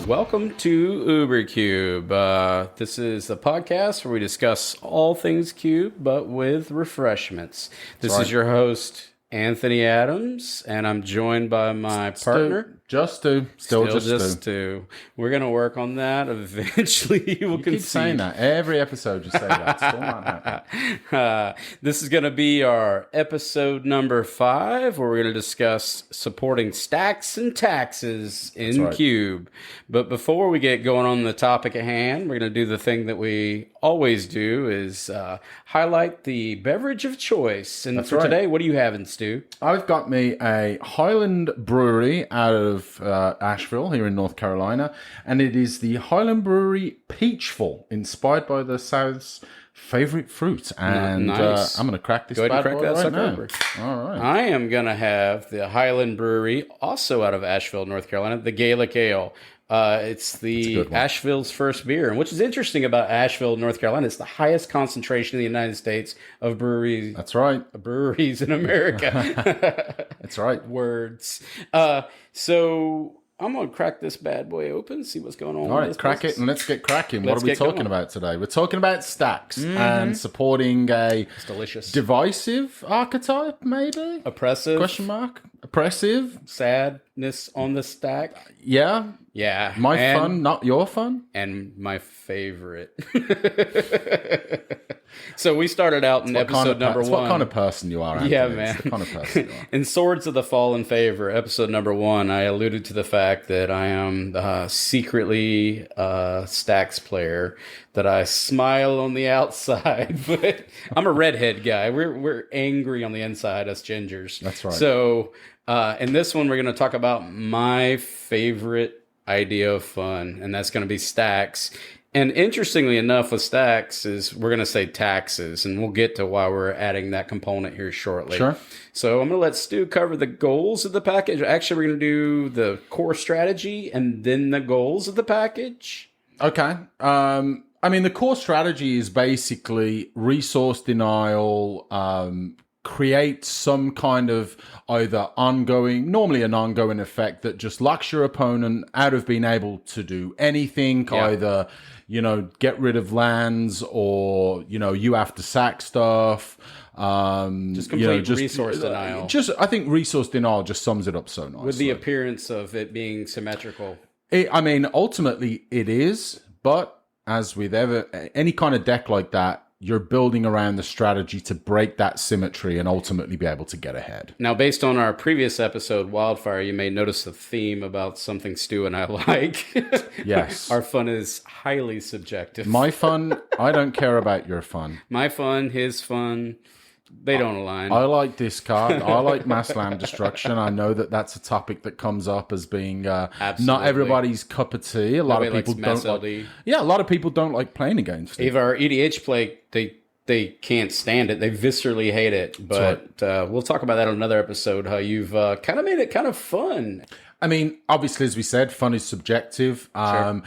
Welcome to UberCube. This is a podcast where we discuss all things Cube, but with refreshments. This is your host, Anthony Adams, and I'm joined by my partner. Still just Stu. We're going to work on that. Eventually, you will keep saying that. Every episode you say that. Still not happening. This is going to be our episode number 5, where we're going to discuss supporting Stax and Taxes in Cube. But before we get going on the topic at hand, we're going to do the thing that we always do, is highlight the beverage of choice. And today, what are you having, Stu? I've got me a Highland Brewery out of Asheville here in North Carolina, and it is the Highland Brewery Peachful, inspired by the South's favorite fruit. And nice. I'm going to crack this. Go ahead and crack that right sucker now. open. All right. I am going to have the Highland Brewery, also out of Asheville, North Carolina, the Gaelic Ale. It's the Asheville's first beer. And which is interesting about Asheville, North Carolina, it's the highest concentration in the United States of breweries. That's right. Breweries in America. That's right. Words. So I'm going to crack this bad boy open, see what's going on. All right, crack it and let's get cracking. What are we talking about today? We're talking about Stax and supporting a delicious divisive archetype, maybe? Oppressive? Question mark? Oppressive? Sadness on the stack? Yeah. Yeah. My fun, not your fun? And my favorite. So we started out in episode number 1. What kind of person you are, Anthony. Yeah, man. It's the kind of person you are. In Swords of the Fallen Favor, episode number 1, I alluded to the fact that I am secretly a Stax player, that I smile on the outside, but I'm a redhead guy. We're angry on the inside, us gingers. That's right. So in this one, we're going to talk about my favorite idea of fun, and that's going to be Stax. And interestingly enough, with Stax is we're going to say taxes, and we'll get to why we're adding that component here shortly. Sure. So I'm going to let Stu cover the goals of the package. Actually, we're going to do the core strategy and then the goals of the package. Okay. I mean, the core strategy is basically resource denial, create some kind of either normally an ongoing effect that just locks your opponent out of being able to do anything, either, get rid of lands or, you have to sack stuff. Just complete resource denial. I think resource denial just sums it up so nicely. With the appearance of it being symmetrical. Ultimately it is, but as with any kind of deck like that, you're building around the strategy to break that symmetry and ultimately be able to get ahead. Now, based on our previous episode, Wildfire, you may notice a theme about something Stu and I like. Yes. Our fun is highly subjective. My fun, I don't care about your fun. My fun, his fun, they don't align. I like this card. I like mass land destruction. I know that that's a topic that comes up as being not everybody's cup of tea. A lot of people don't like. Yeah, a lot of people don't like playing against it. If our EDH play, they can't stand it. They viscerally hate it. But we'll talk about that on another episode. How you've kind of made it kind of fun. I mean, obviously, as we said, fun is subjective. Sure.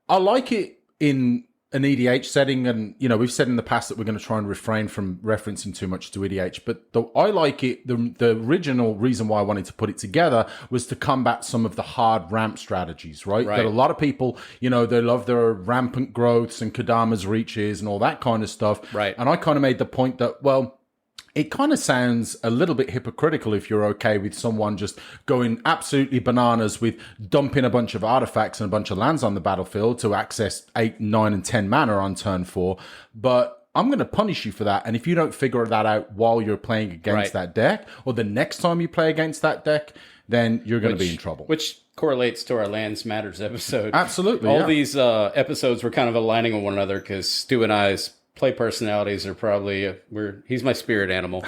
I like it in an EDH setting, and we've said in the past that we're going to try and refrain from referencing too much to EDH, but I like it. The original reason why I wanted to put it together was to combat some of the hard ramp strategies, right? That a lot of people, they love their rampant growths and Kodama's reaches and all that kind of stuff. Right. And I kind of made the point that, well, it kind of sounds a little bit hypocritical if you're okay with someone just going absolutely bananas with dumping a bunch of artifacts and a bunch of lands on the battlefield to access 8, 9, and 10 mana on turn 4. But I'm going to punish you for that. And if you don't figure that out while you're playing against that deck, or the next time you play against that deck, then you're going to be in trouble. Which correlates to our Lands Matters episode. Absolutely. All these episodes were kind of aligning with one another because Stu and I's play personalities are probably he's my spirit animal.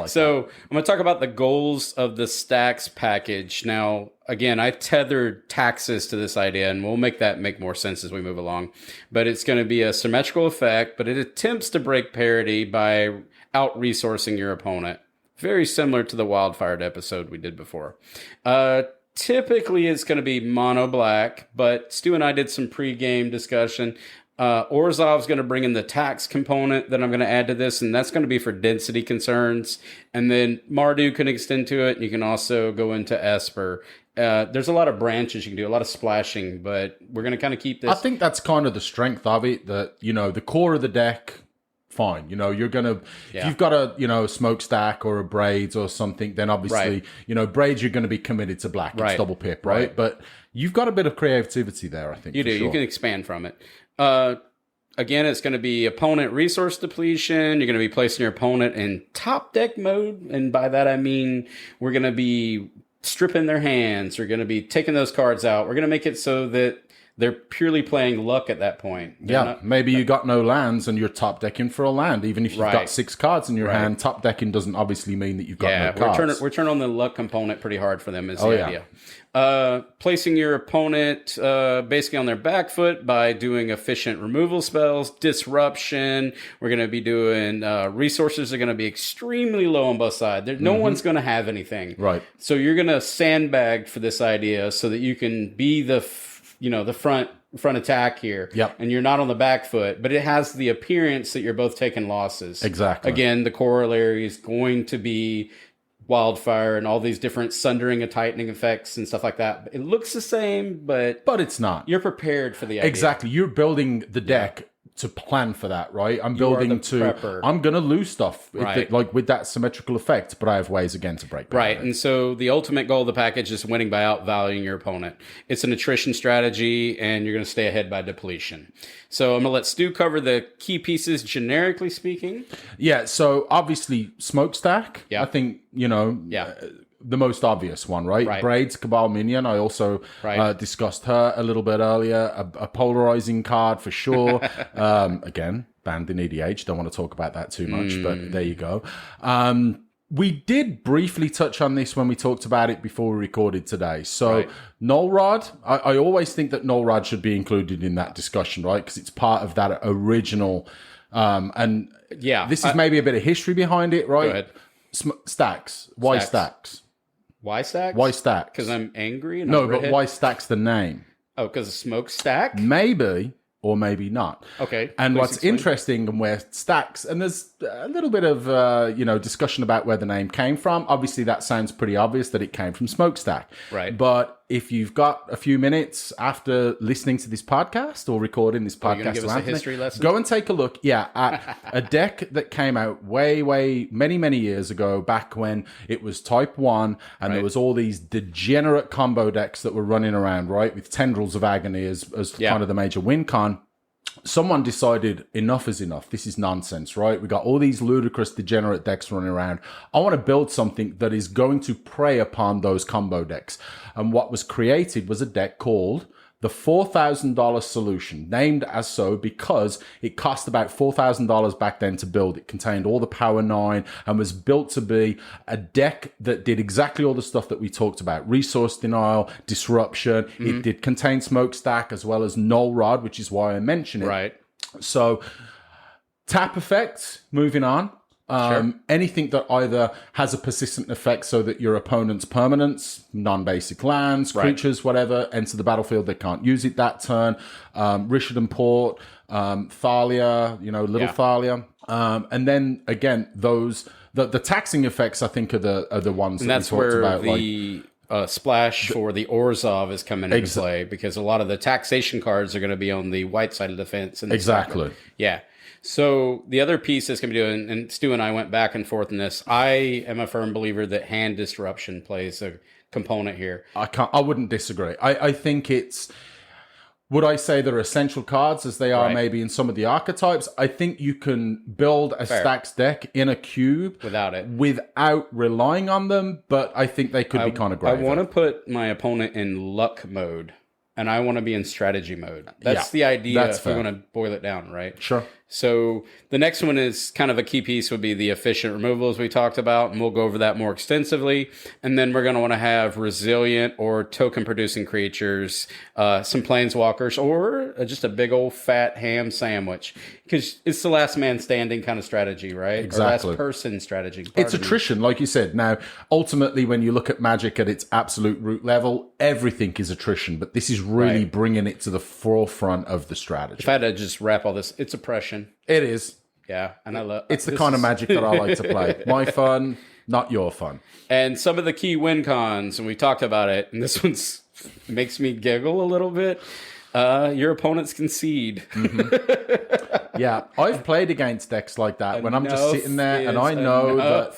So I'm going to talk about the goals of the Stax package. Now, again, I tethered taxes to this idea, and we'll make that make more sense as we move along. But it's going to be a symmetrical effect, but it attempts to break parity by out-resourcing your opponent very similar to the Wildfired episode we did before. Typically, it's going to be mono black, but Stu and I did some pre-game discussion. Orzhov's going to bring in the tax component that I'm going to add to this, and that's going to be for density concerns. And then Mardu can extend to it, and you can also go into Esper. There's a lot of branches you can do, a lot of splashing, but we're going to kind of keep this. I think that's kind of the strength of it, that, the core of the deck, fine. You're going to, if you've got a, smokestack or a braids or something, then obviously, braids, you're going to be committed to black. It's double pip, right? But you've got a bit of creativity there, I think. You do. Sure. You can expand from it. Again, it's going to be opponent resource depletion. You're going to be placing your opponent in top deck mode. And by that, I mean, we're going to be stripping their hands. We're going to be taking those cards out. We're going to make it so that they're purely playing luck at that point. Maybe you got no lands and you're top decking for a land. Even if you've got 6 cards in your hand, top decking doesn't obviously mean that you've got no cards. We're turning on the luck component pretty hard for them is the idea. Placing your opponent basically on their back foot by doing efficient removal spells, disruption. We're going to be doing resources are going to be extremely low on both sides. No one's going to have anything. Right. So you're going to sandbag for this idea so that you can be the front attack here. Yep. And you're not on the back foot, but it has the appearance that you're both taking losses. Exactly. Again, the corollary is going to be Wildfire and all these different sundering and tightening effects and stuff like that. It looks the same, but it's not. You're prepared for the idea. Exactly. You're building the deck to plan for that, right? I'm building to, I'm going to lose stuff with that symmetrical effect, but I have ways again to break that. Right. And so the ultimate goal of the package is winning by outvaluing your opponent. It's an attrition strategy, and you're going to stay ahead by depletion. So I'm going to let Stu cover the key pieces, generically speaking. Yeah. So obviously, Smokestack, I think, the most obvious one, right? Braids, Cabal Minion. I also discussed her a little bit earlier. A polarizing card for sure. Again, banned in EDH. Don't want to talk about that too much, but there you go. We did briefly touch on this when we talked about it before we recorded today. So Null Rod, I always think that Null Rod should be included in that discussion, right? Because it's part of that original. This is maybe a bit of history behind it, right? Go ahead. Stax. Why Stax? Why Stax? Why Stax? Because I'm angry? And but why Stax the name? Oh, because of Smokestack? Maybe, or maybe not. Okay. And what's interesting and where Stax, and there's a little bit of, discussion about where the name came from. Obviously, that sounds pretty obvious that it came from Smokestack. Right. But if you've got a few minutes after listening to this podcast or recording this podcast, give us a history lesson? Go and take a look, at a deck that came out way, many years ago, back when it was Type 1, and there was all these degenerate combo decks that were running around, right, with Tendrils of Agony as kind of the major win con. Someone decided enough is enough. This is nonsense, right? We got all these ludicrous degenerate decks running around. I want to build something that is going to prey upon those combo decks. And what was created was a deck called the $4,000 Solution, named as so because it cost about $4,000 back then to build. It contained all the Power 9 and was built to be a deck that did exactly all the stuff that we talked about. Resource denial, disruption. It did contain Smokestack as well as Null Rod, which is why I mentioned it. Right. So, tap effects, moving on. Anything that either has a persistent effect so that your opponent's permanents, non-basic lands, creatures, whatever, enter the battlefield, they can't use it that turn. Rishadan Port, Thalia, Little Thalia. And then, again, the taxing effects, I think, are the ones that we talked about. The splash for the Orzhov is coming into play, because a lot of the taxation cards are going to be on the white side of the fence. Exactly. Yeah. So the other piece that's going to be doing, and Stu and I went back and forth in this, I am a firm believer that hand disruption plays a component here. I wouldn't disagree. I think it's, would I say they're essential cards as they are maybe in some of the archetypes? I think you can build a Stax deck in a cube without relying on them, but I think they could be kind of great. I want to put my opponent in luck mode, and I want to be in strategy mode. That's the idea if we want to boil it down, right? Sure. So the next one is kind of a key piece would be the efficient removal, as we talked about, and we'll go over that more extensively. And then we're going to want to have resilient or token producing creatures, some planeswalkers, or just a big old fat ham sandwich, because it's the last man standing kind of strategy, right? Exactly. Or last person strategy. It's attrition, like you said. Now, ultimately, when you look at Magic at its absolute root level, everything is attrition, but this is really bringing it to the forefront of the strategy. If I had to just wrap all this, it's oppression. It is. Yeah, and I love it's the kind of Magic that I like to play. My fun, not your fun. And some of the key win cons, and we talked about it, and this one's makes me giggle a little bit. Your opponents concede. Mm-hmm. Yeah, I've played against decks like that when I'm just sitting there and I know that,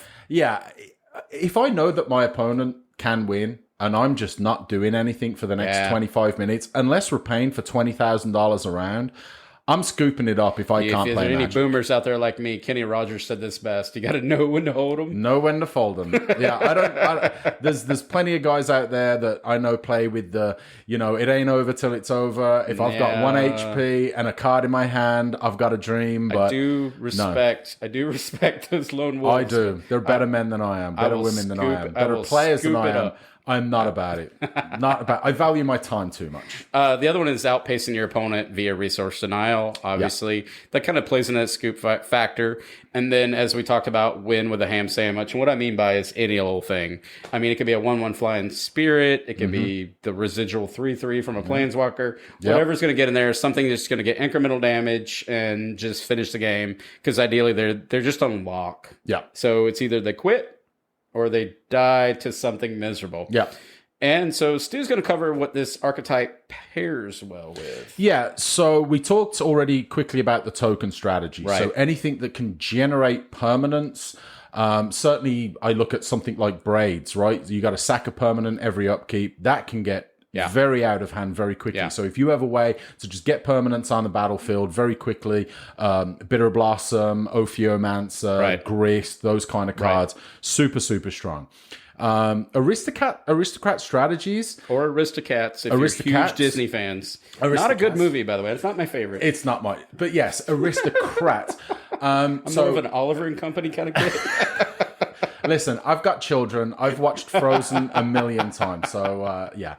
if I know that my opponent can win and I'm just not doing anything for the next 25 minutes, unless we're paying for $20,000 a round, I'm scooping it up if I can't play Magic. Any boomers out there like me? Kenny Rogers said this best. You got to know when to hold them. Know when to fold them. Yeah, I don't there's plenty of guys out there that I know play with the, it ain't over till it's over. If I've got 1 HP and a card in my hand, I've got a dream. But I do respect those lone wolves. I do. They're better men than I am, better women than I am, better players than I am. I'm not about it. I value my time too much. The other one is outpacing your opponent via resource denial. Obviously, that kind of plays in that scoop factor. And then, as we talked about, win with a ham sandwich. And what I mean by is any old thing. I mean, it could be a 1/1 flying spirit. It could be the residual 3/3 from a planeswalker. Whatever's going to get in there is something that's going to get incremental damage and just finish the game. Because ideally, they're just on lock. Yeah. So it's either they quit or they die to something miserable. Yeah. And so Stu's going to cover what this archetype pairs well with. Yeah, so we talked already quickly about the token strategy. Right. So anything that can generate permanence, certainly I look at something like braids, right? You got to sack a permanent every upkeep. That can get very out of hand very quickly. Yeah. So if you have a way to just get permanents on the battlefield very quickly, Bitter Blossom, Ophiomancer, Grist, those kind of cards, super, super strong. Aristocrat strategies. Or Aristocats, if you're huge Disney fans. Not a good movie, by the way. It's not my favorite. It's not my... But yes, Aristocrat. I'm more of an Oliver and Company kind of kid. Listen, I've got children. I've watched Frozen a million times. So, yeah.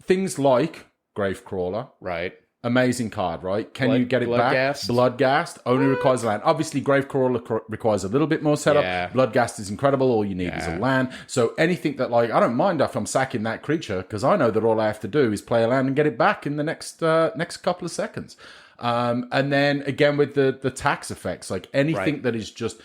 Things like Gravecrawler. Right. Amazing card, right? Can you get it back? Bloodghast only requires a land. Obviously, Gravecrawler requires a little bit more setup. Yeah. Bloodghast is incredible. All you need is a land. So anything that, I don't mind if I'm sacking that creature, because I know that all I have to do is play a land and get it back in the next couple of seconds. And then again with the tax effects, anything that is just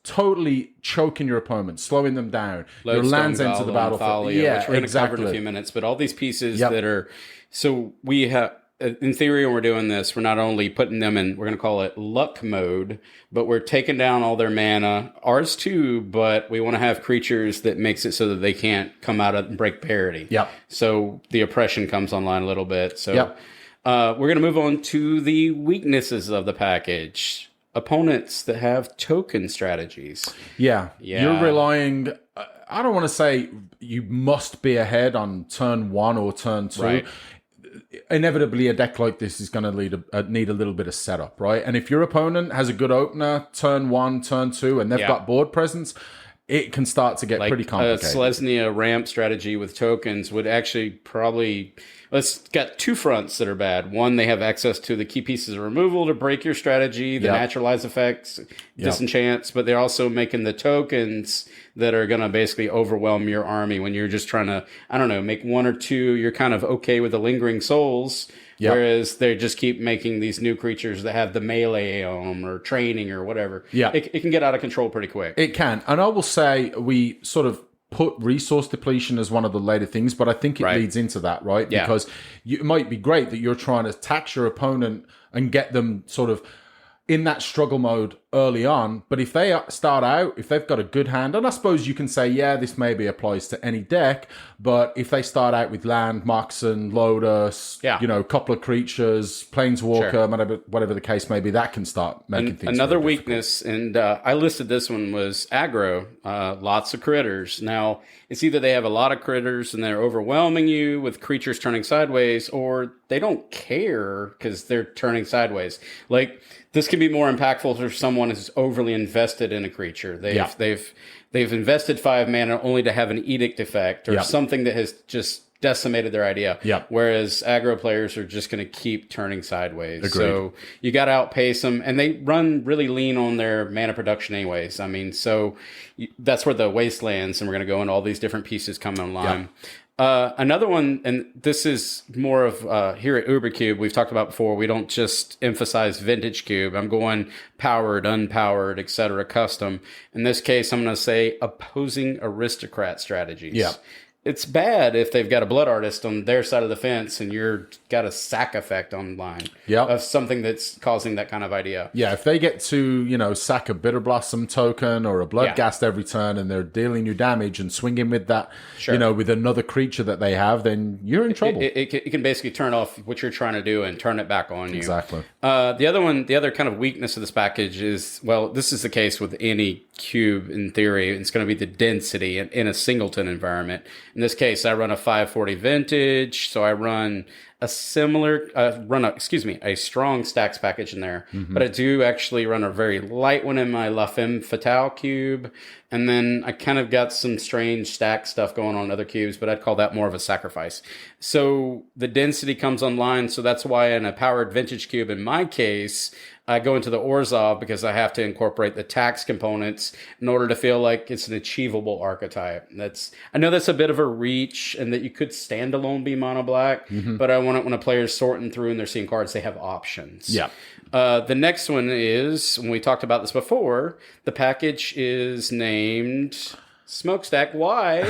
totally choking your opponent, slowing them down. Your lands enter the battlefield. Which we're going to cover in a few minutes. But all these pieces that are... So we have... In theory, when we're doing this, we're not only putting them in, we're going to call it luck mode, but we're taking down all their mana, ours too, but we want to have creatures that makes it so that they can't come out and break parity. Yep. So the oppression comes online a little bit. So we're going to move on to the weaknesses of the package. Opponents that have token strategies. Yeah. You're relying... I don't want to say you must be ahead on turn 1 or turn 2. Right. Inevitably, a deck like this is going to need a little bit of setup, right? And if your opponent has a good opener, turn 1, turn 2, and they've got board presence, it can start to get pretty complicated. A Selesnya ramp strategy with tokens would actually probably... It's got two fronts that are bad. One, they have access to the key pieces of removal to break your strategy, the naturalize effects, disenchants, but they're also making the tokens that are going to basically overwhelm your army when you're just trying to, I don't know, make 1 or 2. You're kind of okay with the lingering souls, whereas they just keep making these new creatures that have the melee on them or training or whatever. Yeah. It can get out of control pretty quick. It can. And I will say we sort of put resource depletion as one of the later things, but I think it leads into that, right? Yeah. Because it might be great that you're trying to tax your opponent and get them sort of in that struggle mode early on. But if they start out, if they've got a good hand, and I suppose you can say, yeah, this maybe applies to any deck, but if they start out with land, Moxen, Lotus, a couple of creatures, Planeswalker, whatever the case may be, that can start making things another weakness, and I listed this one, was aggro, lots of critters. Now, it's either they have a lot of critters and they're overwhelming you with creatures turning sideways, or they don't care because they're turning sideways. Like, this can be more impactful for someone who's overly invested in a creature. They've invested 5 mana only to have an edict effect or something that has just decimated their idea. Whereas aggro players are just going to keep turning sideways. Agreed. So you got to outpace them, and they run really lean on their mana production anyways. I mean, so that's where the wastelands, and we're going to go into all these different pieces come online. Another one, and this is more of here at Ubercube, we've talked about before, we don't just emphasize vintage cube. I'm going powered, unpowered, etc., custom. In this case, I'm going to say opposing aristocrat strategies. It's bad if they've got a blood artist on their side of the fence and you're got a sack effect online of something that's causing that kind of idea. Yeah, if they get to, sack a Bitter Blossom token or a Bloodghast every turn and they're dealing you damage and swinging with that, with another creature that they have, then you're in trouble. It can basically turn off what you're trying to do and turn it back on you. Exactly. The other kind of weakness of this package is, this is the case with any cube in theory. It's going to be the density in a singleton environment. In this case, I run a 540 vintage, so I run a strong stacks package in there, but I do actually run a very light one in my La Femme Fatale cube, and then I kind of got some strange stack stuff going on in other cubes, but I'd call that more of a sacrifice. So the density comes online, so that's why in a powered vintage cube, in my case, I go into the Orzhov because I have to incorporate the tax components in order to feel like it's an achievable archetype. I know that's a bit of a reach and that you could standalone be mono black, but I want it when a player's sorting through and they're seeing cards, they have options. The next one is, when we talked about this before, the package is named Smokestack. Why?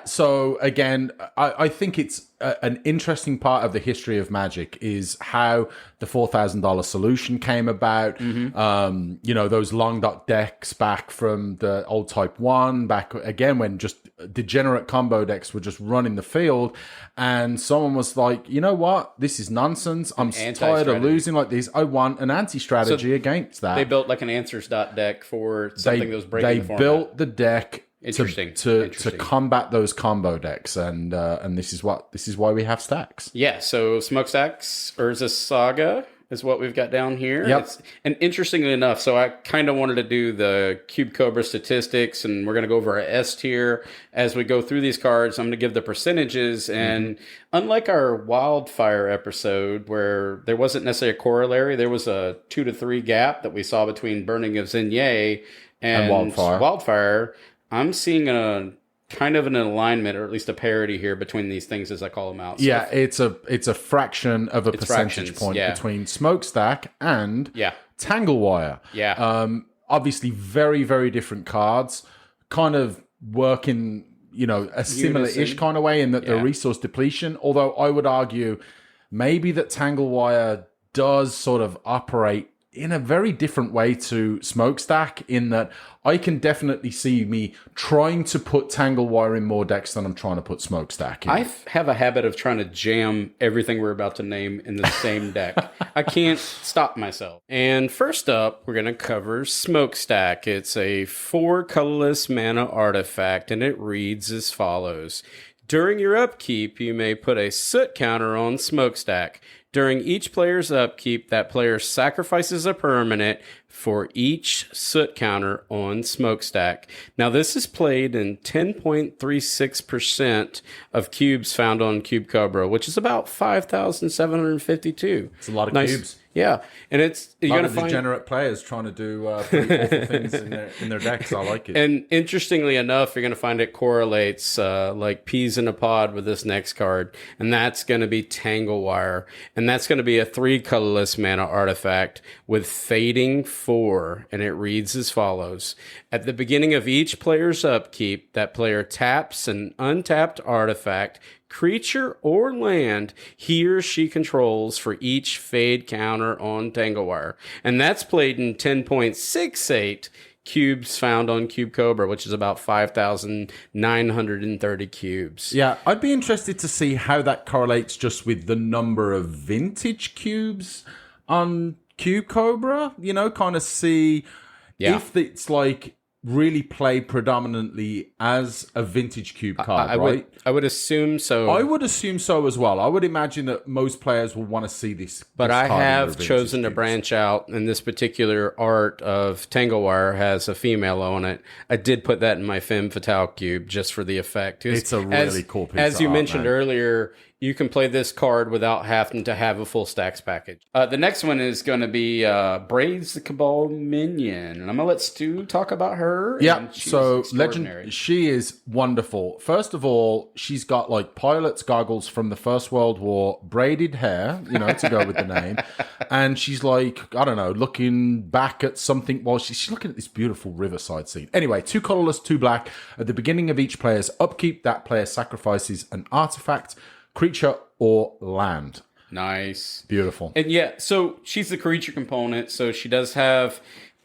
So again, I think it's an interesting part of the history of Magic is how the $4,000 solution came about. Those long dot decks back from the old Type 1, back again when just degenerate combo decks were just running the field. And someone was like, you know what? This is nonsense. I'm tired of losing like this. I want an anti-strategy against that. They built like an answers dot deck for something that was breaking the format. They built the deck Interesting. To combat those combo decks, and this is why we have stacks. Yeah, so Smokestacks, Urza Saga is what we've got down here. And interestingly enough, so I kind of wanted to do the Cube Cobra statistics, and we're going to go over our S tier as we go through these cards. I'm going to give the percentages, and unlike our Wildfire episode where there wasn't necessarily a corollary, there was a 2 to 3 gap that we saw between Burning of Xingye and Wildfire. I'm seeing a kind of an alignment, or at least a parity here between these things as I call them out. So it's a fraction of a percentage point between Smokestack and Tanglewire. Obviously very, very different cards, kind of work in, a similar-ish kind of way in that the resource depletion, although I would argue maybe that Tanglewire does sort of operate in a very different way to Smokestack, in that I can definitely see me trying to put Tanglewire in more decks than I'm trying to put Smokestack in. I have a habit of trying to jam everything we're about to name in the same deck. I can't stop myself. And first up, we're going to cover Smokestack. It's a 4 colorless mana artifact, and it reads as follows. During your upkeep, you may put a soot counter on Smokestack. During each player's upkeep, that player sacrifices a permanent for each soot counter on Smokestack. Now, this is played in 10.36% of cubes found on Cube Cobra, which is about 5,752. It's a lot of cubes. Yeah, and you're going to find degenerate players trying to do pretty awful things in their decks. I like it. And interestingly enough, you're going to find it correlates like peas in a pod with this next card, and that's going to be Tanglewire, and that's going to be a 3 colorless mana artifact with Fading 4, and it reads as follows. At the beginning of each player's upkeep, that player taps an untapped artifact creature or land he or she controls for each fade counter on Tanglewire. And that's played in 10.68 cubes found on Cube Cobra, which is about 5,930 cubes. Yeah, I'd be interested to see how that correlates just with the number of vintage cubes on Cube Cobra, kind of see if it's like really played predominantly as a vintage cube card, right? I would assume so. I would assume so as well. I would imagine that most players will want to see this. But I have chosen to cubes. branch out, and this particular art of Tanglewire has a female on it. I did put that in my Femme Fatale cube just for the effect. It's a really cool piece as of you art, mentioned man. earlier, you can play this card without having to have a full stacks package. The next one is going to be Braids the Cabal Minion. And I'm going to let Stu talk about her. Yeah, so Legend, she is wonderful. First of all, she's got like pilot's goggles from the First World War, braided hair, to go with the name. And she's like, I don't know, looking back at something while she's looking at this beautiful riverside scene. Anyway, 2 colorless, 2 black. At the beginning of each player's upkeep, that player sacrifices an artifact, creature, or land. Nice. Beautiful. And yeah, so she's the creature component, so she does have,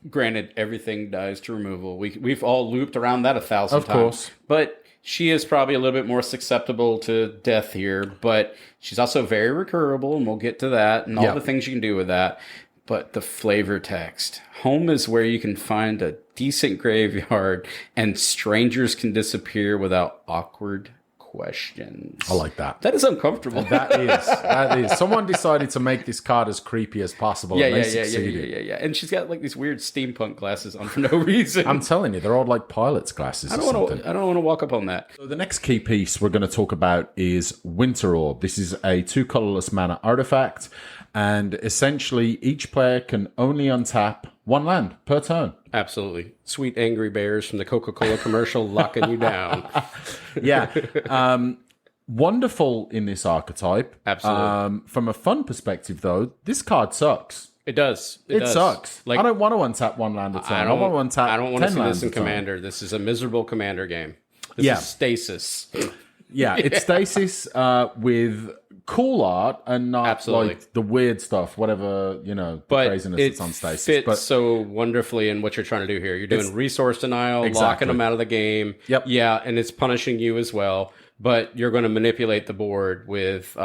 granted, everything dies to removal. We've all looped around that 1,000 times. Of course. But she is probably a little bit more susceptible to death here, but she's also very recurable, and we'll get to that, and all the things you can do with that. But the flavor text. Home is where you can find a decent graveyard, and strangers can disappear without awkward questions. I like that. That is uncomfortable. That is. Someone decided to make this card as creepy as possible. and they succeeded. Yeah. And she's got like these weird steampunk glasses on for no reason. I'm telling you, they're all like pilot's glasses. I don't want to walk up on that. So the next key piece we're going to talk about is Winter Orb. This is a 2 colorless mana artifact, and essentially each player can only untap 1 land per turn. Absolutely. Sweet angry bears from the Coca-Cola commercial locking you down. Yeah. Wonderful in this archetype. Absolutely. From a fun perspective, though, this card sucks. It does. It sucks. Like, I don't want to untap 1 land a turn. I want to untap 10 I don't want to see this in a turn. Commander. This is a miserable Commander game. This is stasis. Yeah, it's stasis with cool art and not like the weird stuff, whatever, the craziness that's on stasis. It fits so wonderfully in what you're trying to do here. You're doing resource denial, locking them out of the game. Yep. Yeah, and it's punishing you as well. But you're going to manipulate the board with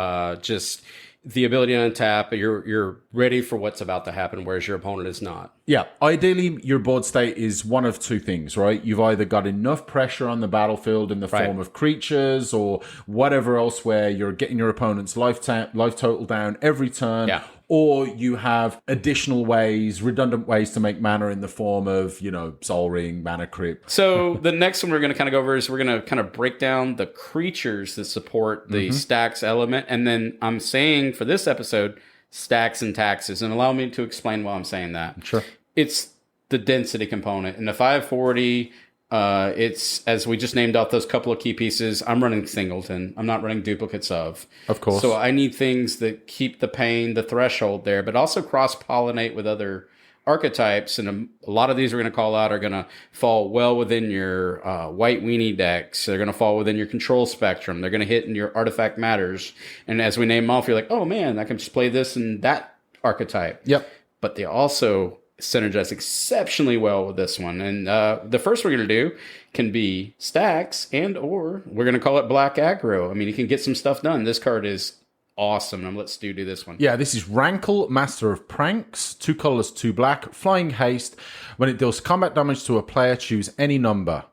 just the ability to untap. You're ready for what's about to happen, whereas your opponent is not. Yeah, ideally, your board state is one of 2 things, right? You've either got enough pressure on the battlefield in the form of creatures or whatever else where you're getting your opponent's life total down every turn. Yeah. Or you have additional ways, redundant ways to make mana in the form of, Soul Ring, Mana Crypt. So the next one we're going to kind of go over is we're going to kind of break down the creatures that support the stacks element. And then I'm saying for this episode, stacks and taxes. And allow me to explain why I'm saying that. Sure. It's the density component. In the 540, it's, as we just named off those couple of key pieces, I'm running singleton. I'm not running duplicates of. Of course. So I need things that keep the threshold there, but also cross-pollinate with other archetypes. And a lot of these we're going to call out are going to fall well within your white weenie decks. They're going to fall within your control spectrum. They're going to hit in your artifact matters. And as we name them off, you're like, oh man, I can just play this and that archetype. Yep. But they also synergize exceptionally well with this one. And the first we're going to do can be stacks and or we're going to call it black aggro. I mean, you can get some stuff done. This card is awesome. I'm going to let Stu do this one. Yeah, this is Rankle, Master of Pranks, 2 colorless, 2 black, flying haste. When it deals combat damage to a player, choose any number.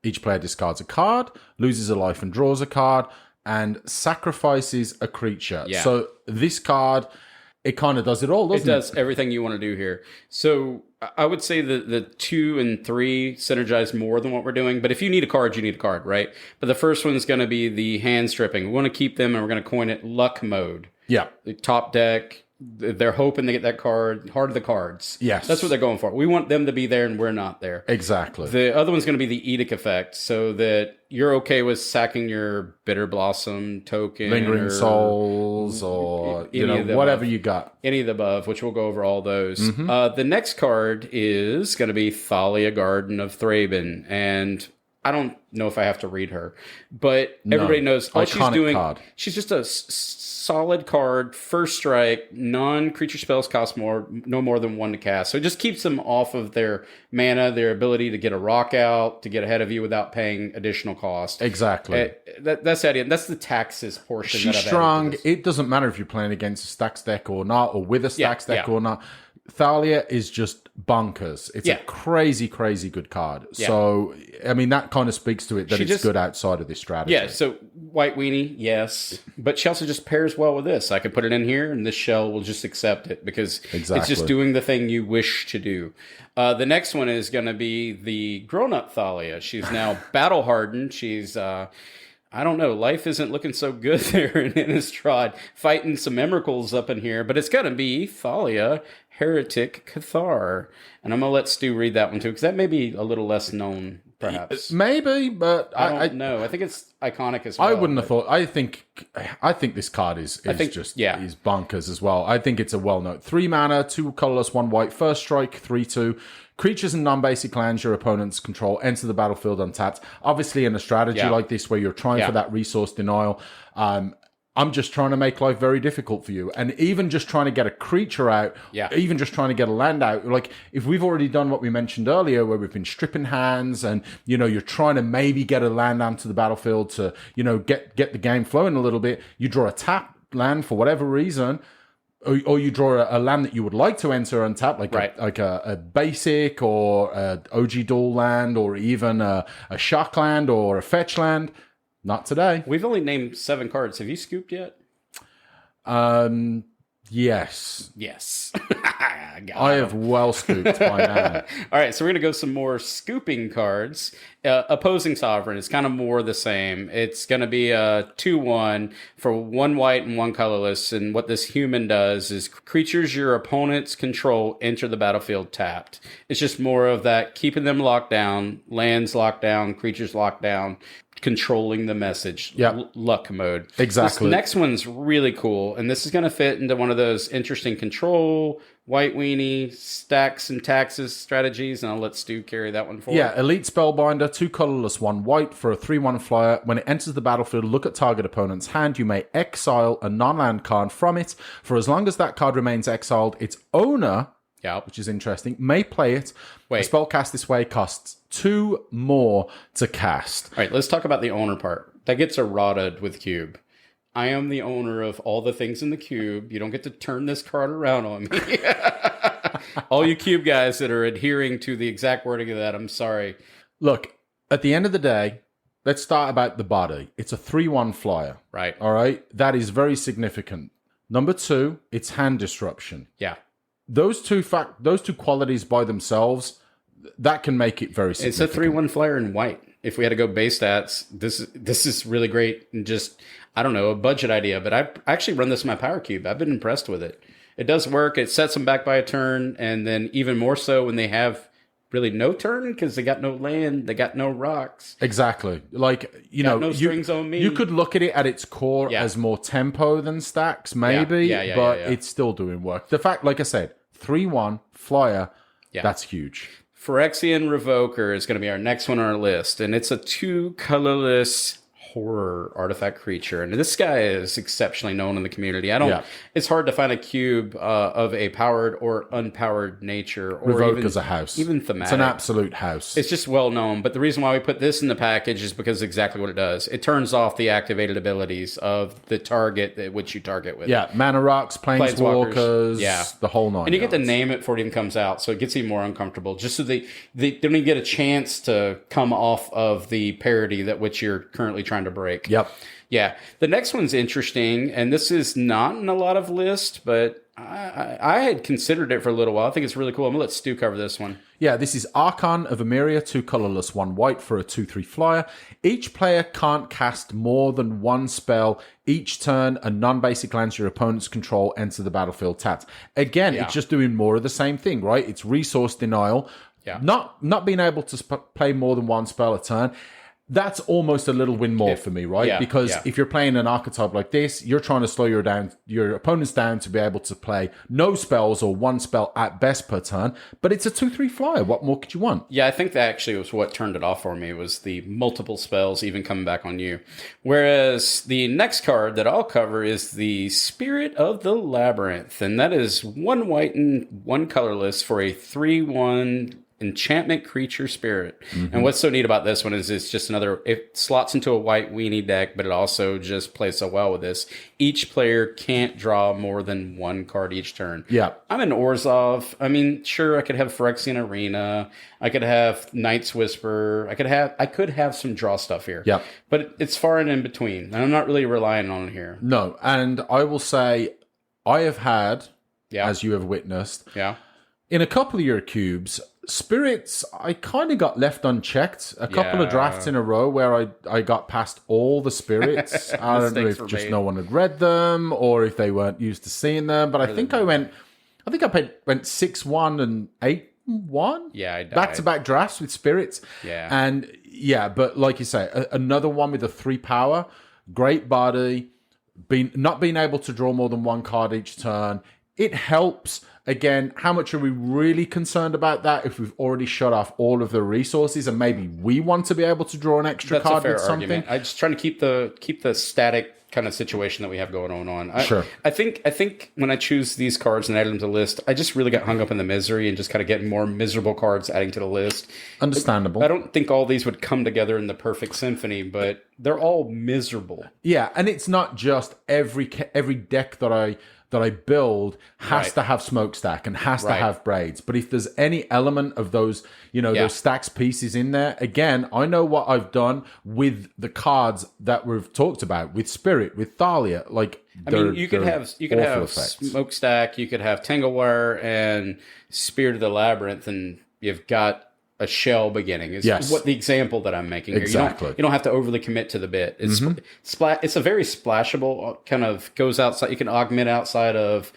Each player discards a card, loses a life and draws a card, and sacrifices a creature. Yeah. So this card, it kind of does it all, doesn't it? It does everything you want to do here. So I would say that the 2 and 3 synergize more than what we're doing. But if you need a card, you need a card, right? But the first one's going to be the hand stripping. We want to keep them, and we're going to coin it luck mode. Yeah. The top deck, they're hoping they get that card, Heart of the Cards. Yes. That's what they're going for. We want them to be there, and we're not there. Exactly. The other one's going to be the Edict effect, so that you're okay with sacking your Bitter Blossom token. Lingering Souls or, whatever you got. Any of the above, which we'll go over all those. The next card is going to be Thalia, Garden of Thraben. And I don't know if I have to read her, but everybody knows all she's doing. Card. She's just a solid card, first strike, non-creature spells cost no more than 1 to cast. So it just keeps them off of their mana, their ability to get a rock out, to get ahead of you without paying additional cost. Exactly. That's the idea. That's the taxes portion. She's strong. It doesn't matter if you're playing against a Stax deck or not, or with a Stax deck or not. Thalia is just bonkers. It's a crazy, crazy good card. Yeah. So, I mean, that kind of speaks to it that it's good outside of this strategy. Yeah, so white weenie, yes. But she also just pairs well with this. I could put it in here, and this shell will just accept it because it's just doing the thing you wish to do. The next one is going to be the grown-up Thalia. She's now battle-hardened. She's... I don't know. Life isn't looking so good there in Innistrad. Fighting some Emrakuls up in here. But it's going to be Thalia, Heretic Cathar. And I'm going to let Stu read that one too, because that may be a little less known, perhaps. Maybe, but I don't know. I think it's iconic as well. I wouldn't have thought. I think this card is bonkers as well. I think it's a well-known 3 mana, 2 colorless, 1 white, first strike, 3/2. Creatures and non-basic lands your opponents control enter the battlefield untapped. Obviously, in a strategy like this where you're trying for that resource denial, I'm just trying to make life very difficult for you. And even just trying to get a creature out, even just trying to get a land out, like if we've already done what we mentioned earlier, where we've been stripping hands and, you're trying to maybe get a land onto the battlefield to, get the game flowing a little bit, you draw a tap land for whatever reason, or you draw a land that you would like to enter untap, like a basic or a OG dual land, or even a shock land or a fetch land. Not today. We've only named 7 cards. Have you scooped yet? Yes. Yes. I have well scooped by now. All right, so we're going to go some more scooping cards. Opposing Sovereign is kind of more the same. It's going to be a 2/1 for 1 white and 1 colorless. And what this human does is creatures your opponents control enter the battlefield tapped. It's just more of that, keeping them locked down, lands locked down, creatures locked down, controlling the message, luck mode. Exactly. This next one's really cool, and this is going to fit into one of those interesting control, white weenie, stacks and taxes strategies, and I'll let Stu carry that one forward. Yeah, Elite Spellbinder, 2 colorless, 1 white for a 3/1 flyer. When it enters the battlefield, look at target opponent's hand. You may exile a non-land card from it. For as long as that card remains exiled, its owner, which is interesting, may play it. A spell cast this way costs 2 more to cast. All right, let's talk about the owner part. That gets eroded with Cube. I am the owner of all the things in the cube. You don't get to turn this card around on me. All you cube guys that are adhering to the exact wording of that, I'm sorry. Look, at the end of the day, let's start about the body. It's a 3/1 flyer. Right. All right? That is very significant. Number 2, it's hand disruption. Yeah. Those two qualities by themselves, that can make it very significant. It's a 3/1 flyer in white. If we had to go base stats, this is really great and just, I don't know, a budget idea. But I actually run this in my power cube. I've been impressed with it. It does work. It sets them back by a turn, and then even more so when they have really no turn because they got no land, they got no rocks. Exactly. Like, no strings on me. You could look at it at its core as more tempo than stacks, maybe, but it's still doing work. The fact, like I said, 3/1 flyer, that's huge. Phyrexian Revoker is going to be our next one on our list, and it's a 2 colorless horror artifact creature, and this guy is exceptionally known in the community. It's hard to find a cube of a powered or unpowered nature, or Revoker's a house, even thematic. It's an absolute house. It's just well known. But the reason why we put this in the package is because exactly what it does. It turns off the activated abilities of the target at which you target with. Yeah, mana rocks, planeswalkers, the whole nine. And you get to name it before it even comes out, so it gets even more uncomfortable. Just so they don't even get a chance to come off of the parity that which you're currently trying to break. Yep. Yeah. The next one's interesting, and this is not in a lot of lists, but I had considered it for a little while. I think it's really cool. I'm going to let Stu cover this one. Yeah, this is Archon of Emeria, 2 colorless, 1 white for a 2/3 flyer. Each player can't cast more than 1 spell each turn, and non-basic lands your opponent's control enter the battlefield tapped. Again, it's just doing more of the same thing, right? It's resource denial. Yeah. Not being able to play more than 1 spell a turn. that's almost a little win more for me, right? Because if you're playing an archetype like this, you're trying to slow your opponents down to be able to play no spells or one spell at best per turn, but it's a 2/3 flyer. What more could you want? Yeah, I think that actually was what turned it off for me, was the multiple spells even coming back on you. Whereas the next card that I'll cover is the Spirit of the Labyrinth, and that is 1 white and 1 colorless for a 3/1 enchantment creature spirit. And what's so neat about this one is it's just it slots into a white weenie deck, but it also just plays so well with this. Each player can't draw more than 1 card each turn. Yeah. I'm an Orzhov. I mean, sure, I could have Phyrexian Arena. I could have Knight's Whisper. I could have some draw stuff here. Yeah. But it's far and in between. And I'm not really relying on it here. No. And I will say, I have had, as you have witnessed, in a couple of your cubes, spirits, I kind of got left unchecked. A couple of drafts in a row where I got past all the spirits. I don't know if just no one had read them or if they weren't used to seeing them. But I think I went 6-1 and 8-1. Yeah, I died. Back-to-back drafts with spirits. Yeah. And but like you say, another one with a 3 power, great body, not being able to draw more than 1 card each turn. It helps. Again, how much are we really concerned about that if we've already shut off all of the resources and maybe we want to be able to draw an extra card with something? Argument. I'm just trying to keep the static kind of situation that we have going on. Sure. I think when I choose these cards and add them to the list, I just really got hung up in the misery and just kind of getting more miserable cards adding to the list. Understandable. I don't think all these would come together in the perfect symphony, but they're all miserable. Yeah, and it's not just every deck that I build has to have smokestack and has to have braids. But if there's any element of those, those stacks pieces in there, again, I know what I've done with the cards that we've talked about, with Spirit, with Thalia. You could have smokestack, you could have Tanglewire and Spirit of the Labyrinth, and you've got a shell beginning is what the example that I'm making here. Exactly. You don't have to overly commit to the bit. It's it's a very splashable, kind of goes outside. You can augment outside of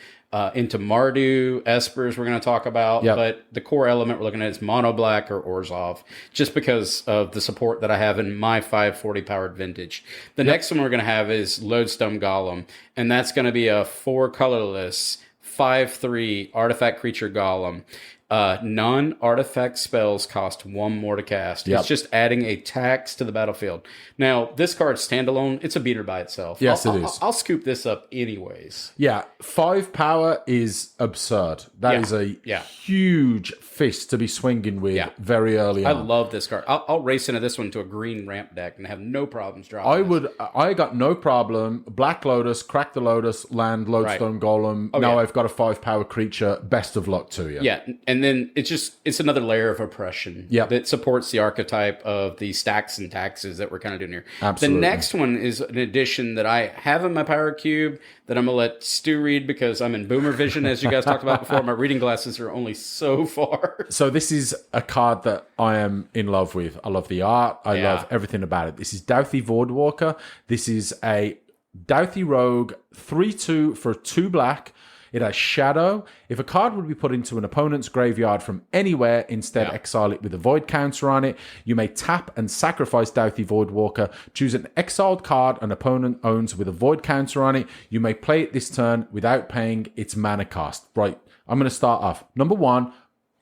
into Mardu, Espers we're going to talk about, but the core element we're looking at is Mono Black or Orzhov, just because of the support that I have in my 540 powered vintage. The next one we're going to have is Lodestone Golem, and that's going to be a 4 colorless 5/3 artifact creature golem. Non-artifact spells cost 1 more to cast. It's just adding a tax to the battlefield. Now, this card standalone, it's a beater by itself. Yes, it is. I'll scoop this up anyways. Yeah, 5 power is absurd. That is a huge fist to be swinging with very early on. I love this card. I'll race into this one to a green ramp deck and have no problems dropping I got no problem. Black Lotus, Crack the Lotus, land, Lodestone Golem. Now I've got a 5 power creature. Best of luck to you. Yeah, and then it's another layer of oppression that supports the archetype of the stacks and taxes that we're kind of doing here. Absolutely. The next one is an addition that I have in my power cube that I'm going to let Stu read because I'm in boomer vision, as you guys talked about before. My reading glasses are only so far. So this is a card that I am in love with. I love the art. I love everything about it. This is Douthie Voidwalker. This is a Douthie Rogue 3/2 for 2 black. It has Shadow. If a card would be put into an opponent's graveyard from anywhere, instead exile it with a void counter on it. You may tap and sacrifice Douthie Voidwalker. Choose an exiled card an opponent owns with a void counter on it. You may play it this turn without paying its mana cost. Right, I'm going to start off. Number 1,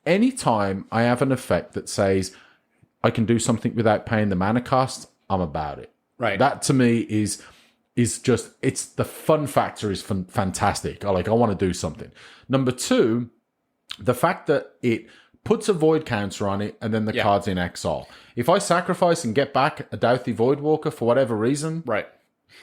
anytime I have an effect that says I can do something without paying the mana cost, I'm about it. Right. That to me is just, it's the fun factor is fantastic. I want to do something. Number 2, the fact that it puts a void counter on it and then the card's in exile. If I sacrifice and get back a Douthie Voidwalker for whatever reason,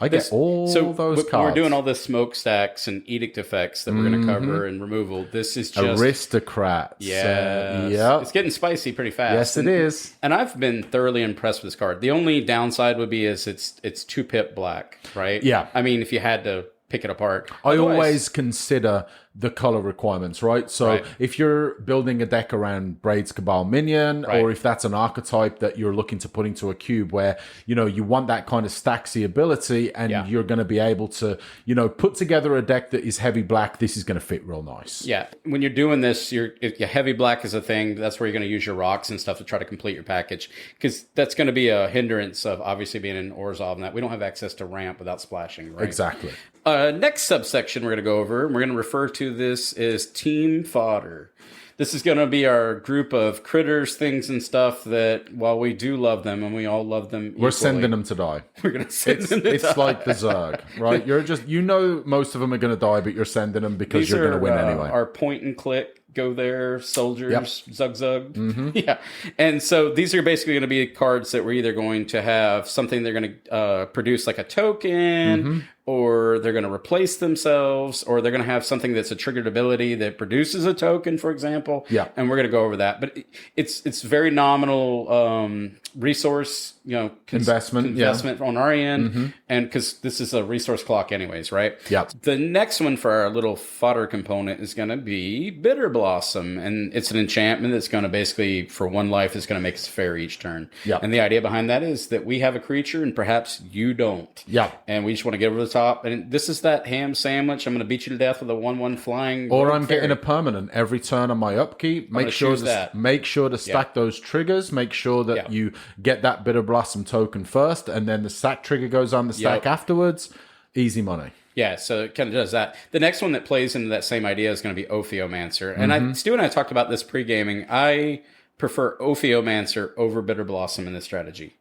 I get those cards. We're doing all the smokestacks and edict effects that we're going to cover and removal. This is just aristocrats. It's getting spicy pretty fast. Yes, it is. And I've been thoroughly impressed with this card. The only downside would be is it's 2 pip black, right? Yeah. I mean, if you had to pick it apart, I always consider the color requirements, right? So if you're building a deck around Braid's Cabal Minion, or if that's an archetype that you're looking to put into a cube where, you know, you want that kind of Staxy ability and you're going to be able to, you know, put together a deck that is heavy black, this is going to fit real nice. Yeah. When you're doing this, if heavy black is a thing, that's where you're going to use your rocks and stuff to try to complete your package, because that's going to be a hindrance of obviously being in Orzhov and that. We don't have access to ramp without splashing, right? Exactly. Next subsection we're going to go over, and we're going to refer to this as team fodder. This is going to be our group of critters, things, and stuff that, while we do love them, and we all love them equally, we're sending them to die. We're going to send them to die. It's like the Zerg, right? You're just, you know, most of them are going to die, but you're sending them because you're going to win anyway. Our point and click, go there, soldiers, zug zug. Yeah. And so these are basically going to be cards that we're either going to have something they're going to produce like a token, or they're going to replace themselves, or they're going to have something that's a triggered ability that produces a token, for example. Yeah. And we're going to go over that. But it's very nominal resource, you know, investment on our end. And because this is a resource clock anyways, right? Yeah. The next one for our little fodder component is going to be Bitter Blossom. And it's an enchantment that's going to basically, for one life, is going to make us fair each turn. Yeah. And the idea behind that is that we have a creature and perhaps you don't. Yeah. And we just want to get over the top. And this is that ham sandwich. I'm going to beat you to death with a 1/1 flying. Or I'm getting a permanent every turn on my upkeep. Make sure to stack those triggers. Make sure that you get that Bitter Blossom token first, and then the sack trigger goes on the stack afterwards. Easy money. Yeah, so it kind of does that. The next one that plays into that same idea is going to be Ophiomancer. And Stu and I talked about this pre-gaming. I prefer Ophiomancer over Bitter Blossom in this strategy.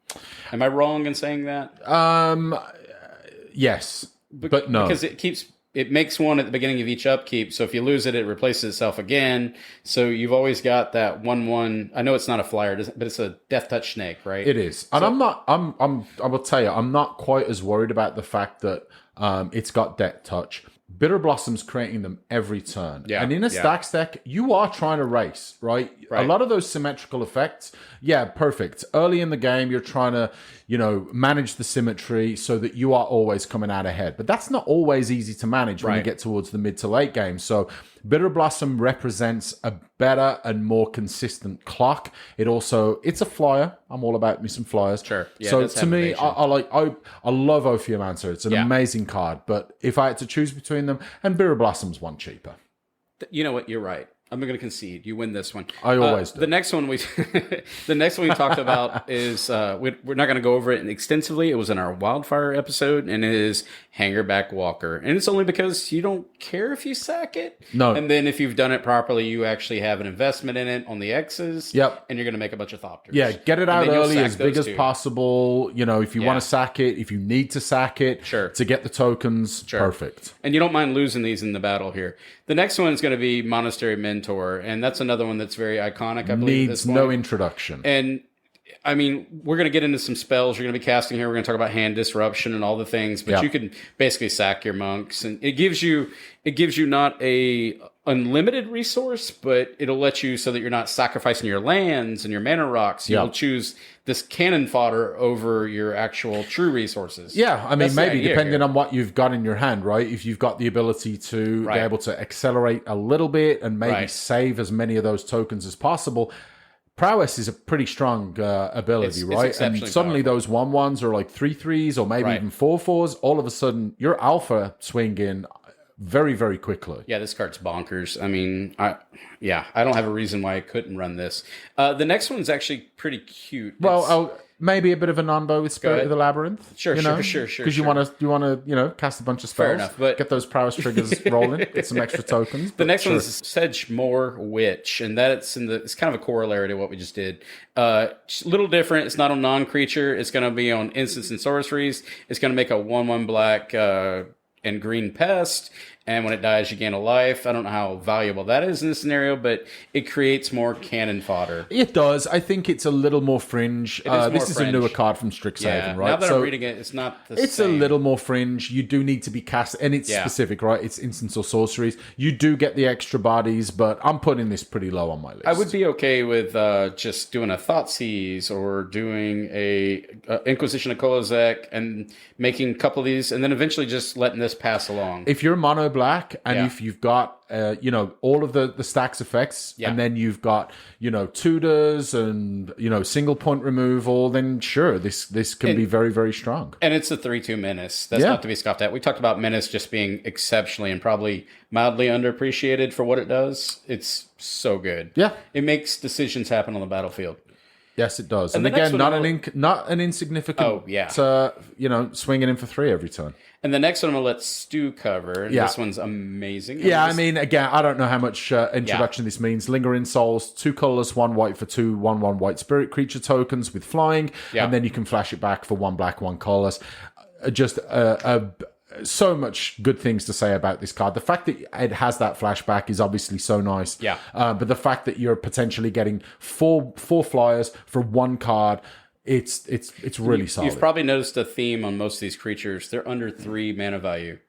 Am I wrong in saying that? Yes, but no. Because it makes one at the beginning of each upkeep. So if you lose it, it replaces itself again. So you've always got that 1/1. I know it's not a flyer, but it's a death touch snake, right? It is. And I will tell you, I'm not quite as worried about the fact that it's got death touch. Bitter Blossom's creating them every turn. Yeah, and in a Stax deck, you are trying to race, right? A lot of those symmetrical effects, perfect. Early in the game, you're trying to, you know, manage the symmetry so that you are always coming out ahead. But that's not always easy to manage when you get towards the mid to late game. So Bitter Blossom represents a better and more consistent clock. It's a flyer. I'm all about me some flyers. Sure. Yeah, so to me, I love Ophiomancer. It's an amazing card. But if I had to choose between them, and Bitter Blossom's one cheaper. You know what? You're right. I'm going to concede. You win this one. I always do. The next one we talked about is we're not going to go over it extensively. It was in our Wildfire episode, and it is Hangerback Walker. And it's only because you don't care if you sack it. No. And then if you've done it properly, you actually have an investment in it on the X's. Yep. And you're going to make a bunch of Thopters. Yeah, get it out early, as big as possible. You know, if you want to sack it, if you need to sack it to get the tokens, perfect. And you don't mind losing these in the battle here. The next one is going to be Monastery Mentor, and that's another one that's very iconic, I believe. Needs no introduction. And, I mean, we're going to get into some spells you're going to be casting here. We're going to talk about hand disruption and all the things, but you can basically sack your monks. And it gives you not a unlimited resource, but it'll let you so that you're not sacrificing your lands and your mana rocks. You'll choose this cannon fodder over your actual true resources. Yeah, I mean, maybe depending on what you've got in your hand, right? If you've got the ability to be able to accelerate a little bit and maybe save as many of those tokens as possible. Prowess is a pretty strong ability, right? It's and suddenly those 1/1s are like 3/3s or maybe even 4/4s. All of a sudden, your alpha swinging very, very quickly. Yeah, this card's bonkers. I mean, I don't have a reason why I couldn't run this. The next one's actually pretty cute. Well, maybe a bit of a non-bo with Spirit of the Labyrinth. Sure. Because you want to cast a bunch of spells. Fair enough, but get those prowess triggers rolling. Get some extra tokens. The next one is Sedgemoor Witch, and that's it's kind of a corollary to what we just did. A little different. It's not on non-creature. It's going to be on instants and sorceries. It's going to make a 1/1 black and green pest. And when it dies, you gain a life. I don't know how valuable that is in this scenario, but it creates more cannon fodder. It does. I think it's a little more fringe. This is a newer card from Strixhaven, right? Now that I'm reading it, it's not the same. It's a little more fringe. You do need to be cast, and it's specific, right? It's instants or sorceries. You do get the extra bodies, but I'm putting this pretty low on my list. I would be okay with just doing a Thoughtseize or doing a Inquisition of Kolozek and making a couple of these, and then eventually just letting this pass along. If you're mono black black, and if you've got all of the stacks effects, and then you've got tutors and single point removal, then sure, this can be very, very strong. And it's a 3/2 menace. That's not to be scoffed at. We talked about menace just being exceptionally and probably mildly underappreciated for what it does. It's so good. Yeah, it makes decisions happen on the battlefield. Yes, it does. And again, not an insignificant, swinging in for 3 every turn. And the next one I'm going to let Stu cover. And this one's amazing. Yeah, I mean, again, I don't know how much introduction this means. Lingering Souls, 2 colorless, 1 white for 2 1/1 white spirit creature tokens with flying. Yeah. And then you can flash it back for 1 black, 1 colorless. Just so much good things to say about this card. The fact that it has that flashback is obviously so nice. Yeah. But the fact that you're potentially getting four flyers for 1 card, it's really solid. You've probably noticed a theme on most of these creatures. They're under 3 mana value.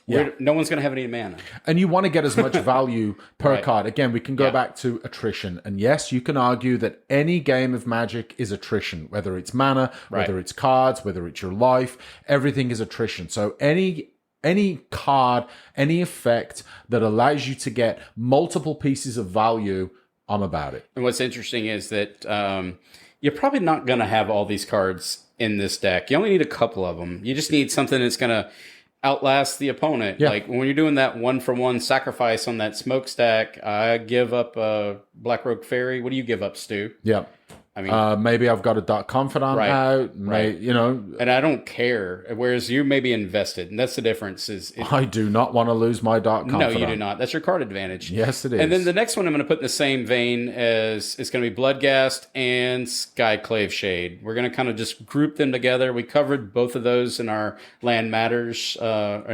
Yeah. No one's going to have any mana. And you want to get as much value per card. Again, we can go back to attrition. And yes, you can argue that any game of Magic is attrition, whether it's mana, whether it's cards, whether it's your life, everything is attrition. So any card, any effect that allows you to get multiple pieces of value, I'm about it. And what's interesting is that you're probably not going to have all these cards in this deck. You only need a couple of them. You just need something that's going to outlast the opponent. Yeah. Like when you're doing that 1-for-1 sacrifice on that smokestack, I give up a Black Rogue Fairy. What do you give up, Stu? Yeah. I mean, maybe I've got a Dark Confidant out, and I don't care. Whereas you may be invested, and that's the difference. I do not want to lose my Dark Confidant. No, you do not. That's your card advantage. Yes, it is. And then the next one I'm going to put in the same vein as it's going to be Bloodghast and Skyclave Shade. We're going to kind of just group them together. We covered both of those in our Land Matters, in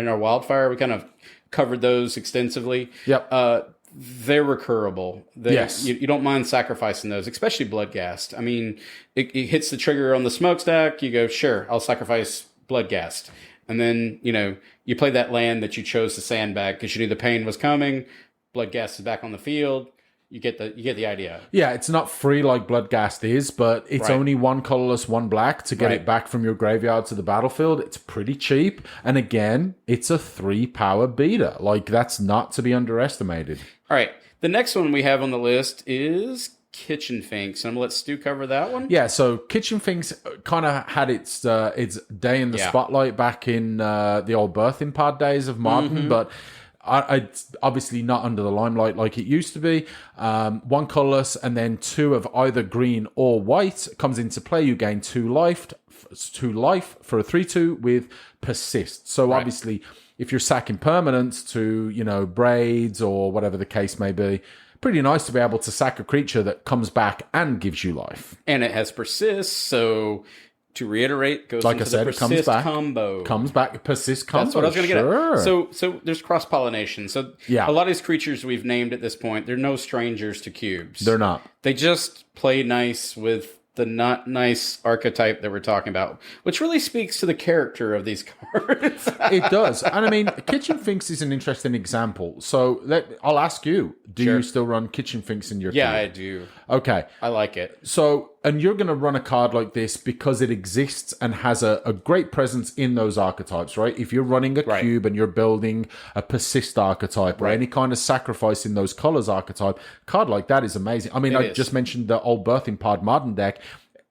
our Wildfire. We kind of covered those extensively. Yep. They're recurable. Yes. You don't mind sacrificing those, especially Bloodghast. I mean, it hits the trigger on the smokestack. You go, sure, I'll sacrifice Bloodghast. And then, you play that land that you chose to sandbag because you knew the pain was coming. Bloodghast is back on the field. You get the idea. Yeah, it's not free like Bloodghast is, but it's only 1 colorless, 1 black to get it back from your graveyard to the battlefield. It's pretty cheap. And again, it's a 3 power beater. Like, that's not to be underestimated. All right. The next one we have on the list is Kitchen Finks. I'm going to let Stu cover that one. Yeah, so Kitchen Finks kind of had its day in the spotlight back in the old birthing pod days of Modern, but it's obviously not under the limelight like it used to be. 1 colorless and then 2 of either green or white comes into play. You gain 2 life for a 3/2 with Persist. So obviously, if you're sacking permanents to braids or whatever the case may be, pretty nice to be able to sack a creature that comes back and gives you life. And it has Persist, so to reiterate, goes into the Persist combo. Comes back, Persist combo. That's what I was going to get at. So there's cross-pollination. So a lot of these creatures we've named at this point, they're no strangers to cubes. They're not. They just play nice with the not nice archetype that we're talking about, which really speaks to the character of these cards. It does. And I mean, Kitchen Finks is an interesting example. So I'll ask you, do you still run Kitchen Finks in your cube? I do. Okay. I like it. So, and you're going to run a card like this because it exists and has a great presence in those archetypes, right? If you're running a cube and you're building a Persist archetype or any kind of sacrifice in those colors archetype, a card like that is amazing. I mean, I just mentioned the old Birthing Pod Modern deck.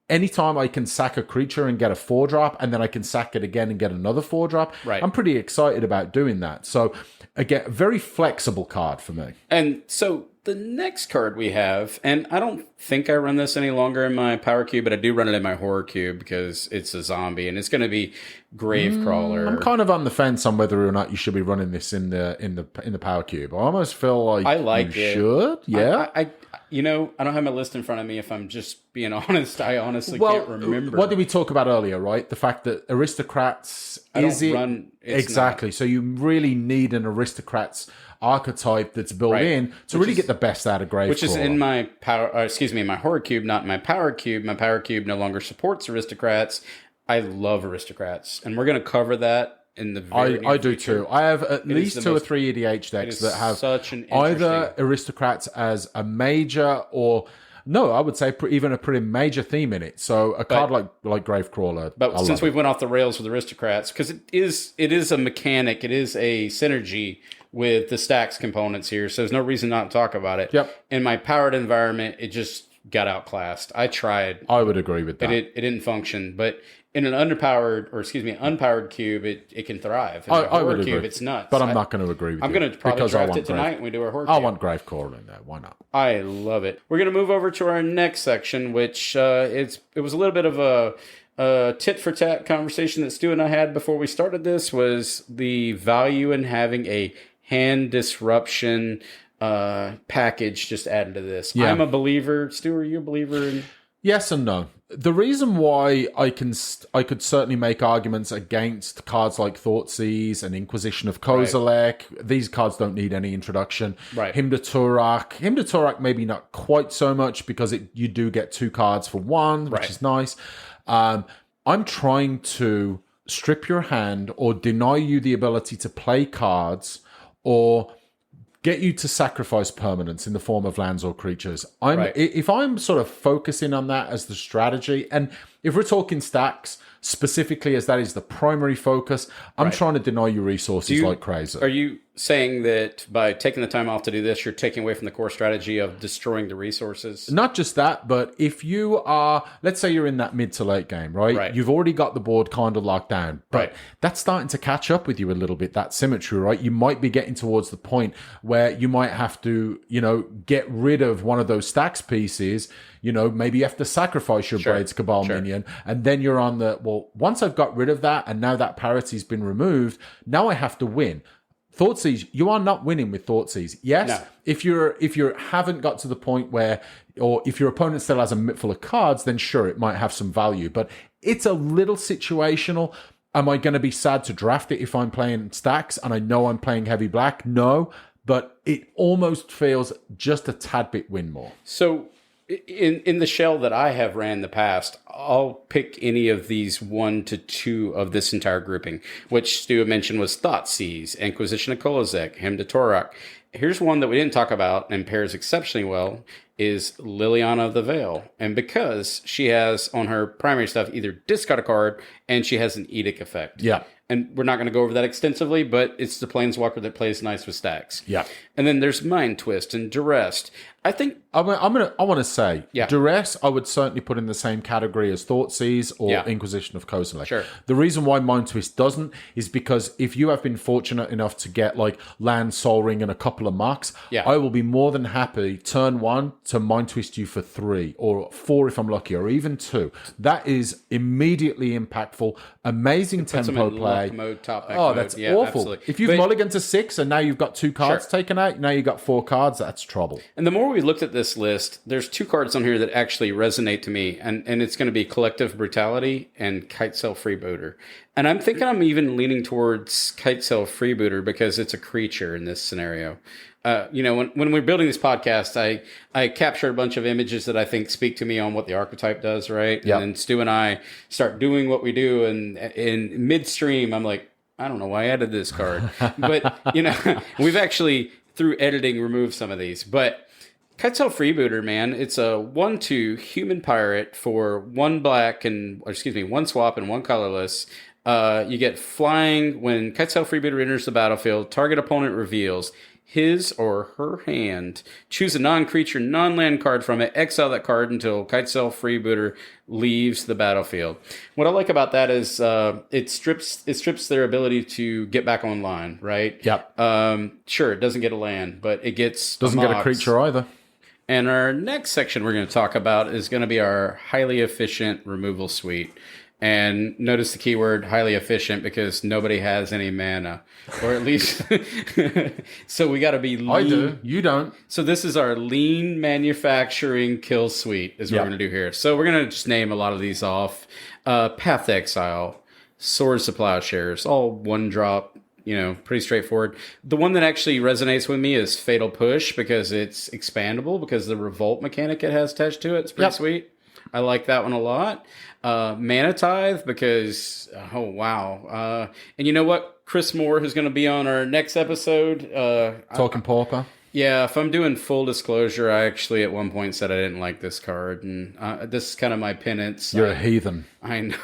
Anytime I can sack a creature and get a 4-drop, and then I can sack it again and get another 4-drop, I'm pretty excited about doing that. So, again, very flexible card for me. And so the next card we have, and I don't think I run this any longer in my Power Cube, but I do run it in my Horror Cube because it's a zombie, and it's going to be Gravecrawler. I'm kind of on the fence on whether or not you should be running this in the Power Cube. I almost feel like I like you it. Should. Yeah. I don't have my list in front of me. If I'm just being honest, I honestly can't remember. What did we talk about earlier, right? The fact that Aristocrats exactly. So you really need an Aristocrats archetype that's built in to really get the best out of Gravecrawler. Which is in my my Horror Cube, not my Power Cube. My Power Cube no longer supports Aristocrats. I love Aristocrats, and we're going to cover that in the very near I do future. too. I have at least 2 or 3 EDH decks that have either Aristocrats as a major or No, I would say even a pretty major theme in it. So a card like Gravecrawler. But since we went off the rails with Aristocrats, because it is a mechanic, it is a synergy with the Stax components here, so there's no reason not to talk about it. Yep. In my powered environment, it just got outclassed. I tried. I would agree with that. It didn't function, but in an unpowered cube, it can thrive. In I would cube, agree. it's nuts. But I'm not going to agree with I'm you. going to probably draft it tonight when we do our horror cube. I want Gravecrawler in there. Why not? I love it. We're going to move over to our next section, which it was a little bit of a tit for tat conversation that Stu and I had before we started this. Was the value in having a hand disruption package just added to this? Yeah. I'm a believer. Stu, are you a believer in? Yes and no. The reason why I could certainly make arguments against cards like Thoughtseize and Inquisition of Kozilek. Right. These cards don't need any introduction. Right. Hymn to Turak maybe not quite so much because you do get 2 cards for 1, which is nice. I'm trying to strip your hand or deny you the ability to play cards or get you to sacrifice permanents in the form of lands or creatures. If I'm sort of focusing on that as the strategy, and if we're talking stacks, specifically as that is the primary focus, I'm trying to deny you resources like crazy. Are you saying that by taking the time off to do this, you're taking away from the core strategy of destroying the resources? Not just that, but if you are, let's say you're in that mid to late game, right? You've already got the board kind of locked down, but that's starting to catch up with you a little bit, that symmetry, right? You might be getting towards the point where you might have to, get rid of one of those stacks pieces. Maybe you have to sacrifice your Braids Cabal minion, and then you're on once I've got rid of that, and now that parity's been removed, now I have to win. Thoughtseize, you are not winning with Thoughtseize. Yes, no. If you haven't got to the point where, or if your opponent still has a mitt full of cards, then sure, it might have some value. But it's a little situational. Am I going to be sad to draft it if I'm playing stacks and I know I'm playing heavy black? No, but it almost feels just a tad bit win more. So in the shell that I have ran in the past, I'll pick any of these 1 to 2 of this entire grouping, which Stu mentioned was Thoughtseize, Inquisition of Kolozek, Hymn to Torak. Here's one that we didn't talk about and pairs exceptionally well is Liliana of the Veil. And because she has on her primary stuff either discard a card and she has an edict effect. Yeah. And we're not going to go over that extensively, but it's the Planeswalker that plays nice with stacks. Yeah. And then there's Mind Twist and Duress. I think I want to say Duress I would certainly put in the same category as Thoughtseize or Inquisition of Kozilek. Sure. The reason why Mind Twist doesn't is because if you have been fortunate enough to get like Land, Soul Ring, and a couple of marks, I will be more than happy turn 1 to Mind Twist you for 3 or 4 if I'm lucky, or even 2. That is immediately impactful. Amazing tempo play. Mode, top deck mode. That's awful. Absolutely. If you've mulliganed to 6 and now you've got 2 cards taken out, now you've got 4 cards, that's trouble. And the more we looked at this list, there's 2 cards on here that actually resonate to me, and it's going to be Collective Brutality and Kitesail Freebooter. And I'm thinking I'm even leaning towards Kitesail Freebooter because it's a creature in this scenario. When we're building this podcast, I capture a bunch of images that I think speak to me on what the archetype does, right? Yep. And then Stu and I start doing what we do, and in midstream, I'm like, I don't know why I added this card. But, we've actually, through editing, removed some of these. But Kitesail Freebooter, man, it's a 1/2 human pirate for 1 black 1 swap and 1 colorless. You get flying when Kitesail Freebooter enters the battlefield. Target opponent reveals his or her hand. Choose a non-creature, non-land card from it. Exile that card until Kitesail Freebooter leaves the battlefield. What I like about that is it strips their ability to get back online, right? Yep. Sure, it doesn't get a land, but it doesn't get a creature either. And our next section we're going to talk about is going to be our highly efficient removal suite. And notice the keyword highly efficient because nobody has any mana. Or at least, so we got to be lean. I do. You don't. So this is our lean manufacturing kill suite is what we're going to do here. So we're going to just name a lot of these off. Path to Exile, Swords to Plowshares, all 1 drop. Pretty straightforward. The one that actually resonates with me is Fatal Push because it's expandable because the Revolt mechanic it has attached to it. It's pretty sweet. I like that one a lot. Mana Tithe because, oh, wow. And you know what? Chris Moore, who's going to be on our next episode. Talking Pauper. Yeah, if I'm doing full disclosure, I actually at one point said I didn't like this card, and this is kind of my penance. You're a heathen. I know.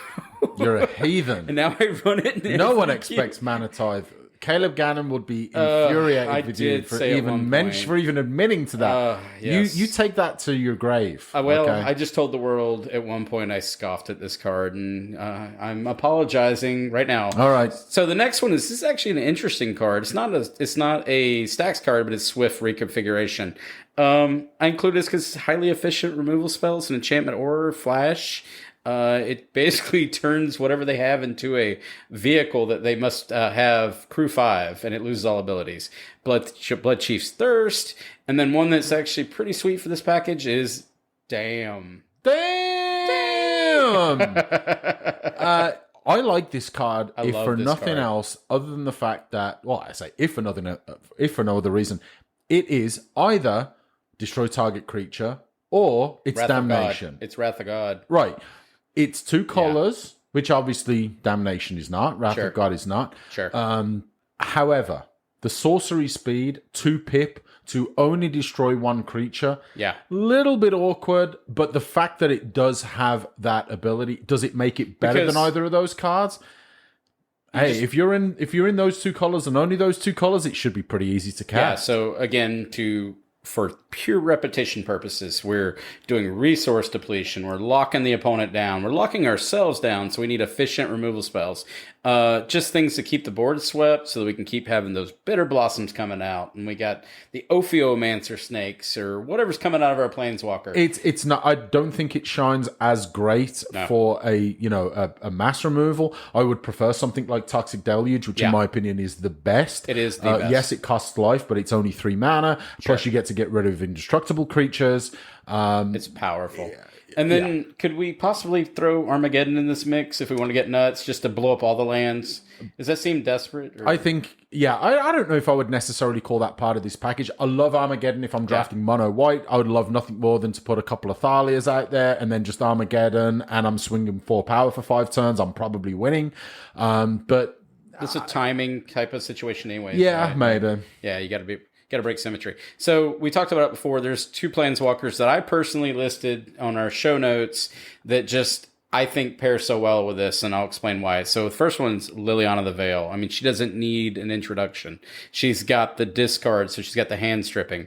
You're a heathen. And now I run it. No one expects Mana Tithe. Caleb Gannon would be infuriated with you for even admitting to that. Yes. You take that to your grave. Well, okay? I just told the world at one point I scoffed at this card, and I'm apologizing right now. All right. So the next one is actually an interesting card. It's not a Stax card, but it's Swift Reconfiguration. I include this because it's highly efficient removal spells, an enchantment or flash. It basically turns whatever they have into a vehicle that they must have crew 5, and it loses all abilities. Blood Chief's Thirst, and then one that's actually pretty sweet for this package is Damn. I like this card if for nothing else, other than the fact that, well, I say if for no other reason, it is either destroy target creature or it's Damnation. It's Wrath of God. Right. It's 2 colors, which obviously Damnation is not. Wrath of God is not. Sure. However, the sorcery speed, 2 pip, to only destroy 1 creature. Yeah. Little bit awkward, but the fact that it does have that ability, does it make it better than either of those cards? Hey, if you're in those 2 colors and only those 2 colors, it should be pretty easy to cast. Yeah, so again, for pure repetition purposes, we're doing resource depletion. We're locking the opponent down. We're locking ourselves down, so we need efficient removal spells. Just things to keep the board swept so that we can keep having those bitter blossoms coming out. And we got the Ophiomancer snakes or whatever's coming out of our Planeswalker. It's not. I don't think it shines as great for a mass removal. I would prefer something like Toxic Deluge, which in my opinion is the best. It is the best. Yes, it costs life, but it's only 3 mana. Plus you get to get rid of indestructible creatures. It's powerful. And then could we possibly throw Armageddon in this mix if we want to get nuts, just to blow up all the lands? Does that seem desperate? Or? I think, I don't know if I would necessarily call that part of this package. I love Armageddon if I'm drafting mono white. I would love nothing more than to put a couple of Thalias out there and then just Armageddon, and I'm swinging 4 power for 5 turns. I'm probably winning. But it's a timing type of situation anyway. Yeah, right? Maybe. Yeah, you got to break symmetry. So we talked about it before. There's 2 Planeswalkers that I personally listed on our show notes that just, I think, pair so well with this, and I'll explain why. So the first one's Liliana the Veil. I mean, she doesn't need an introduction. She's got the discard, so she's got the hand stripping.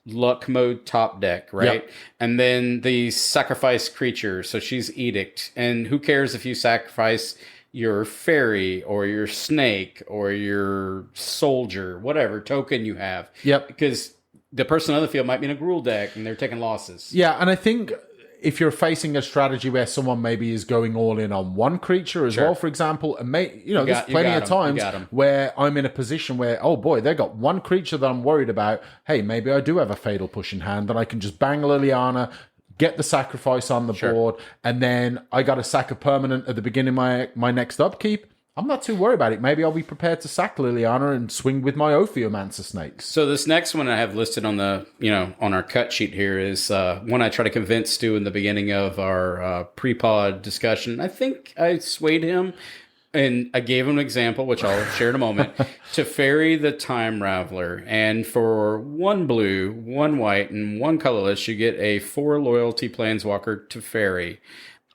Luck mode top deck, right? Yep. And then the sacrifice creature, so she's Edict. And who cares if you sacrifice your fairy or your snake or your soldier, whatever token you have. Yep. Because the person on the field might be in a Gruul deck and they're taking losses. Yeah, and I think if you're facing a strategy where someone maybe is going all in on 1 creature as well, for example, and there's plenty of times where I'm in a position where, oh boy, they got 1 creature that I'm worried about. Hey, maybe I do have a Fatal Push in hand, and I can just bang Liliana, get the sacrifice on the board, and then I got to sack a permanent at the beginning of my next upkeep. I'm not too worried about it. Maybe I'll be prepared to sack Liliana and swing with my Ophiomancer snakes. So this next one I have listed on the, on our cut sheet here is one I try to convince Stu in the beginning of our pre-pod discussion. I think I swayed him, and I gave him an example, which I'll share in a moment, Teferi the Time Raveler. And for 1 blue, 1 white, and 1 colorless, you get a 4 loyalty Planeswalker Teferi.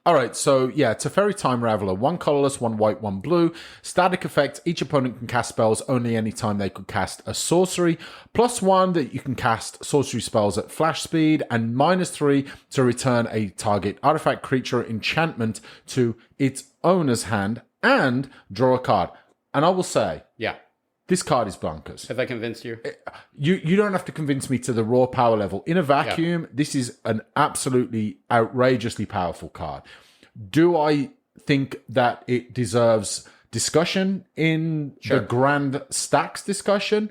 All right, so Teferi Time Raveler, 1 colorless, 1 white, 1 blue. Static effect, each opponent can cast spells only any time they could cast a sorcery. +1 that you can cast sorcery spells at flash speed, and -3 to return a target artifact, creature, enchantment to its owner's hand and draw a card. And I will say, this card is bonkers. Have I convinced you? You don't have to convince me to the raw power level. In a vacuum, this is an absolutely outrageously powerful card. Do I think that it deserves discussion in the grand stacks discussion?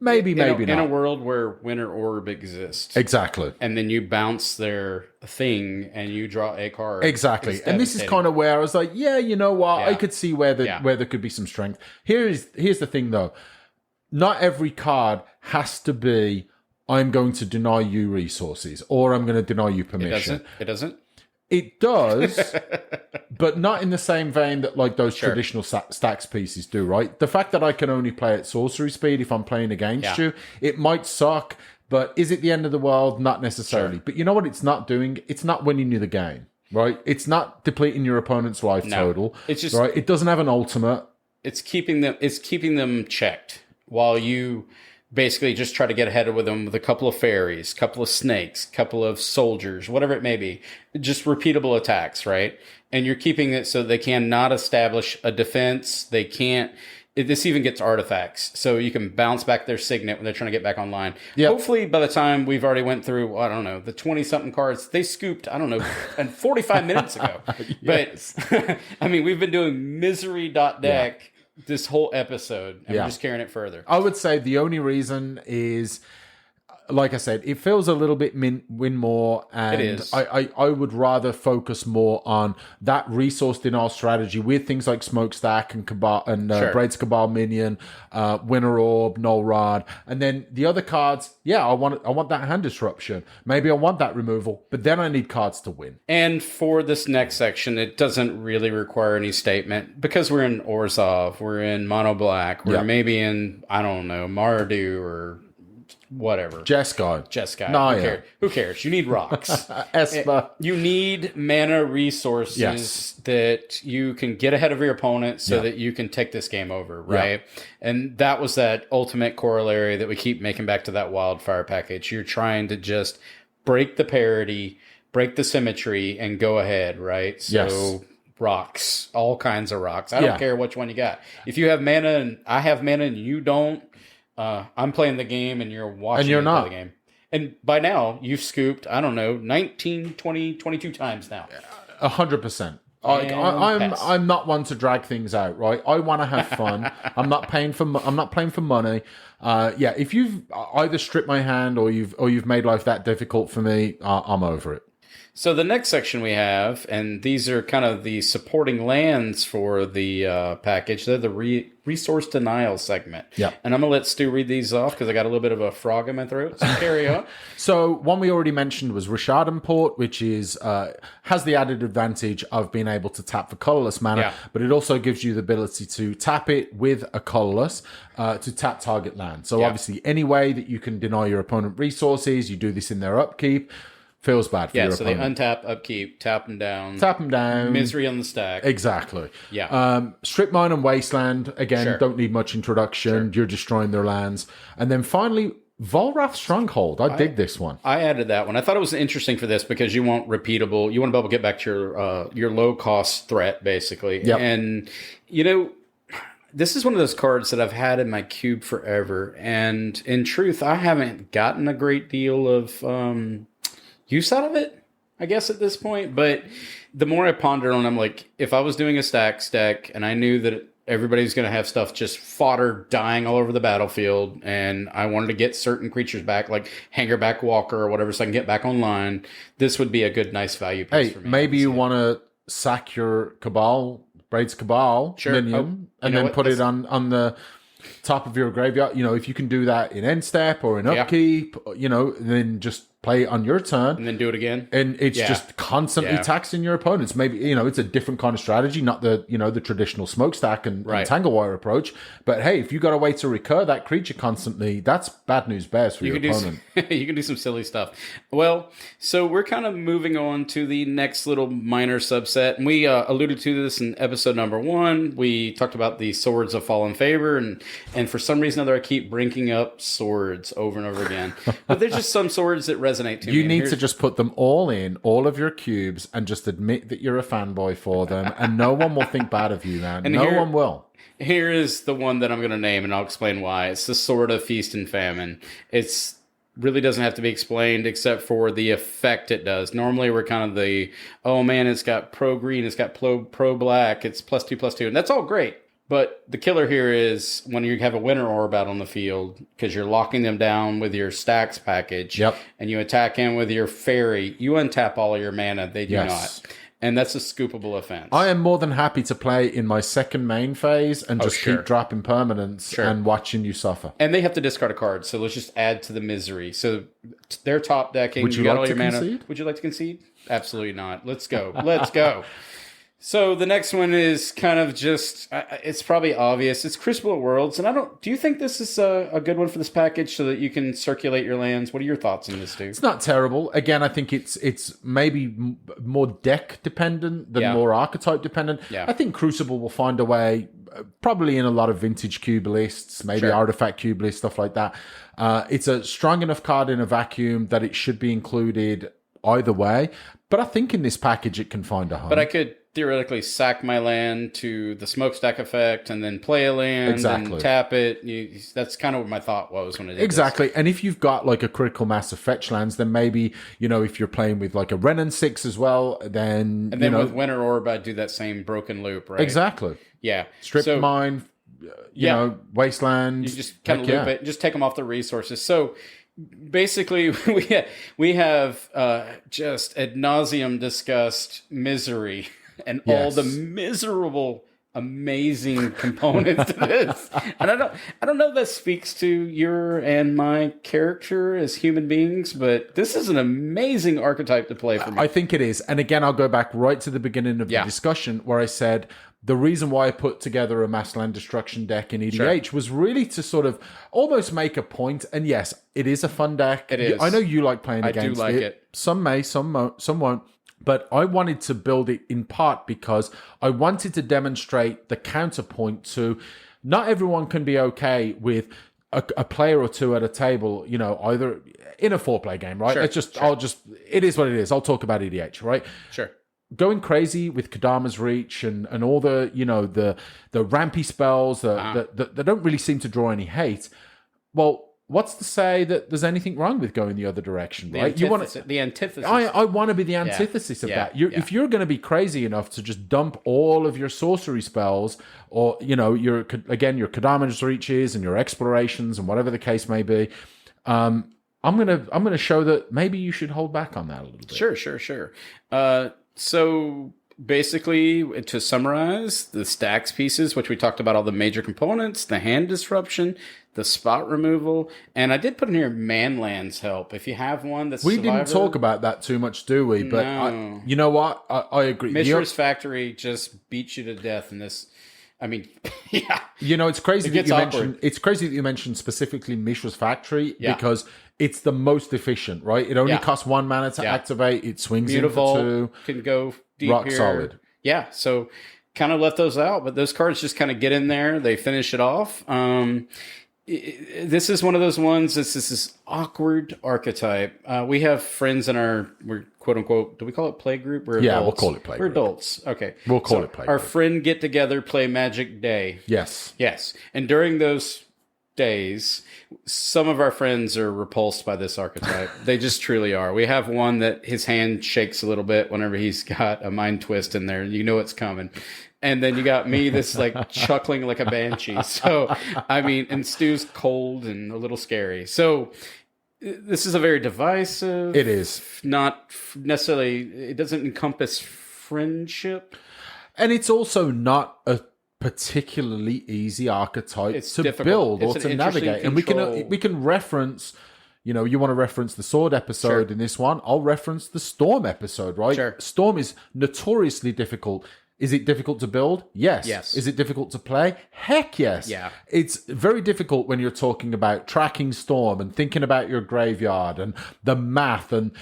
Maybe not. In a world where Winter Orb exists. Exactly. And then you bounce their thing and you draw a card. Exactly. And this is kind of where I was like, you know what? I could see where there could be some strength. Here's the thing, though. Not every card has to be, I'm going to deny you resources or I'm going to deny you permission. It doesn't? It does, but not in the same vein that like those traditional stacks pieces do, right? The fact that I can only play at sorcery speed if I'm playing against you, it might suck, but is it the end of the world? Not necessarily. But you know what it's not doing? It's not winning you the game, right? It's not depleting your opponent's life total. It's just right. It doesn't have an ultimate. It's keeping them checked while you basically just try to get ahead with them with a couple of fairies, couple of snakes, couple of soldiers, whatever it may be. Just repeatable attacks, right? And you're keeping it so they cannot establish a defense. They can't. This even gets artifacts, so you can bounce back their signet when they're trying to get back online. Yep. Hopefully, by the time we've already went through, I don't know, the 20-something cards, they scooped, I don't know, 45 minutes ago. Yes. But, I mean, we've been doing misery.deck this whole episode, and we're just carrying it further. I would say the only reason is, like I said, it feels a little bit win more, and it is. I would rather focus more on that resource denial strategy with things like Smokestack and Cabal and Braids Cabal Minion, Winter Orb, Null Rod, and then the other cards. Yeah, I want that hand disruption. Maybe I want that removal, but then I need cards to win. And for this next section, it doesn't really require any statement because we're in Orzhov, we're in Mono Black, we're maybe in, I don't know, Mardu or whatever. Jeskai. No, Who cares? You need rocks. Esper. You need mana resources that you can get ahead of your opponent so that you can take this game over, right? Yeah. And that was that ultimate corollary that we keep making back to that wildfire package. You're trying to just break the parity, break the symmetry, and go ahead, right? So rocks, all kinds of rocks. I don't care which one you got. If you have mana and I have mana and you don't, I'm playing the game and you're watching and you're not. Play the game. And by now, you've scooped, I don't know, 19, 20, 22 times now. 100%. I'm not one to drag things out, right? I want to have fun. I'm not playing for money. If you've either stripped my hand or you've made life that difficult for me, I'm over it. So the next section we have, and these are kind of the supporting lands for the package. They're the resource denial segment. Yeah. And I'm going to let Stu read these off because I got a little bit of a frog in my throat. So carry on. So one we already mentioned was Rishadan Port, which is has the added advantage of being able to tap for colorless mana, but it also gives you the ability to tap it with a colorless to tap target land. So obviously any way that you can deny your opponent resources, you do this in their upkeep. Feels bad for your opponent. Yeah, so they untap, upkeep, tap them down. Misery on the stack. Exactly. Yeah. Strip Mine and Wasteland, again, don't need much introduction. You're destroying their lands. And then finally, Volrath Stronghold. I dig this one. I added that one. I thought it was interesting for this because you want repeatable. You want to be able to get back to your low-cost threat, basically. Yep. And, this is one of those cards that I've had in my cube forever. And in truth, I haven't gotten a great deal of use out of it, I guess, at this point. But the more I ponder on it, I'm like, if I was doing a stacks deck and I knew that everybody's going to have stuff just fodder dying all over the battlefield and I wanted to get certain creatures back, like Hangerback Walker or whatever, so I can get back online, this would be a good, nice value piece for me. Maybe you want to sack your Cabal, Braids Cabal minion, and then put it on the top of your graveyard. If you can do that in end step or in upkeep, then just play it on your turn. And then do it again. And it's just constantly taxing your opponents. Maybe, it's a different kind of strategy, not the, the traditional smokestack and Tanglewire approach. But hey, if you got a way to recur that creature constantly, that's bad news bears for your opponent. You can do some silly stuff. Well, so we're kind of moving on to the next little minor subset. And we alluded to this in episode number 1. We talked about the Swords of Fallen Favor. And for some reason or other, I keep bringing up swords over and over again. But there's just some swords that resonate to me. You need to just put them all in all of your cubes and just admit that you're a fanboy for them, and no one will think bad of you, man. No one will. Here is the one that I'm going to name, and I'll explain why. It's the Sword of Feast and Famine. It's really doesn't have to be explained except for the effect it does. Normally we're kind of it's got pro green, it's got pro black, it's +2/+2, and that's all great. But the killer here is when you have a Winter Orb out on the field, because you're locking them down with your stacks package, and you attack him with your fairy, you untap all of your mana. They do not. And that's a scoopable offense. I am more than happy to play in my second main phase and just keep dropping permanents and watching you suffer. And they have to discard a card, so let's just add to the misery. So they're top decking. Would you like to concede? Would you like to concede? Absolutely not. Let's go. Let's go. So the next one is kind of just, it's probably obvious. It's Crucible of Worlds. And do you think this is a good one for this package so that you can circulate your lands? What are your thoughts on this, dude? It's not terrible. Again, I think it's maybe more deck dependent than more archetype dependent. Yeah. I think Crucible will find a way, probably in a lot of vintage cube lists, maybe artifact cube lists, stuff like that. It's a strong enough card in a vacuum that it should be included either way. But I think in this package it can find a home. But I could theoretically sack my land to the smokestack effect and then play a land and tap it. That's kind of what my thought was when I did this. And if you've got like a critical mass of fetch lands, then maybe, if you're playing with like a Renin 6 as well, then... And then with Winter Orb, I'd do that same broken loop, right? Exactly. Yeah. Strip mine, Wasteland. You just kind of loop it, just take them off the resources. So... Basically, we have just ad nauseum discussed misery and all the miserable, amazing components to this. And I don't know if that speaks to your and my character as human beings, but this is an amazing archetype to play for me. I think it is. And again, I'll go back right to the beginning of the discussion where I said the reason why I put together a mass land destruction deck in EDH was really to sort of almost make a point. And yes, it is a fun deck. It is. I know you like playing against it. I do like it. Some may, some won't. But I wanted to build it in part because I wanted to demonstrate the counterpoint to not everyone can be okay with a player or two at a table, either in a 4-player game, right? It is what it is. I'll talk about EDH, right? Sure. Going crazy with Kadama's Reach and all the, the rampy spells that don't really seem to draw any hate. Well, what's to say that there's anything wrong with going the other direction, right? The antithesis. I want to be the antithesis of that. If you're going to be crazy enough to just dump all of your sorcery spells, or your Kadama's Reaches and your explorations and whatever the case may be, I'm gonna show that maybe you should hold back on that a little bit. Sure. So basically, to summarize, the stacks pieces, which we talked about all the major components, the hand disruption, the spot removal, and I did put in here manlands help. If you have one that's didn't talk about that too much, do we? But no. You know what? I agree. Mishra's Factory just beats you to death in this. I mean, yeah. It's crazy that you mentioned. It's crazy that you mentioned specifically Mishra's Factory because it's the most efficient, right? It only costs 1 mana to activate. It swings in for 2. Can go deep rock here. Solid. Yeah, so kind of left those out, but those cards just kind of get in there. They finish it off. This is one of those ones. This is this awkward archetype. We have friends in we're quote unquote, do we call it play group? We're adults. We'll call it play group. We're adults. Okay. We'll call it play Our group. friend get together, play Magic Day. Yes. And during those days, some of our friends are repulsed by this archetype. They just truly are. We have one that his hand shakes a little bit whenever he's got a mind twist in there. You know it's coming. And then you got me that's like chuckling like a banshee. So, I mean, and Stu's cold and a little scary. So, this is a very divisive. It is. Not necessarily, it doesn't encompass friendship. And it's also not a particularly easy archetype to build or to navigate. And we can reference, you want to reference the Sword episode in this one. I'll reference the Storm episode, right? Sure. Storm is notoriously difficult. Is it difficult to build? Yes. Is it difficult to play? Heck yes. Yeah. It's very difficult when you're talking about tracking Storm and thinking about your graveyard and the math and,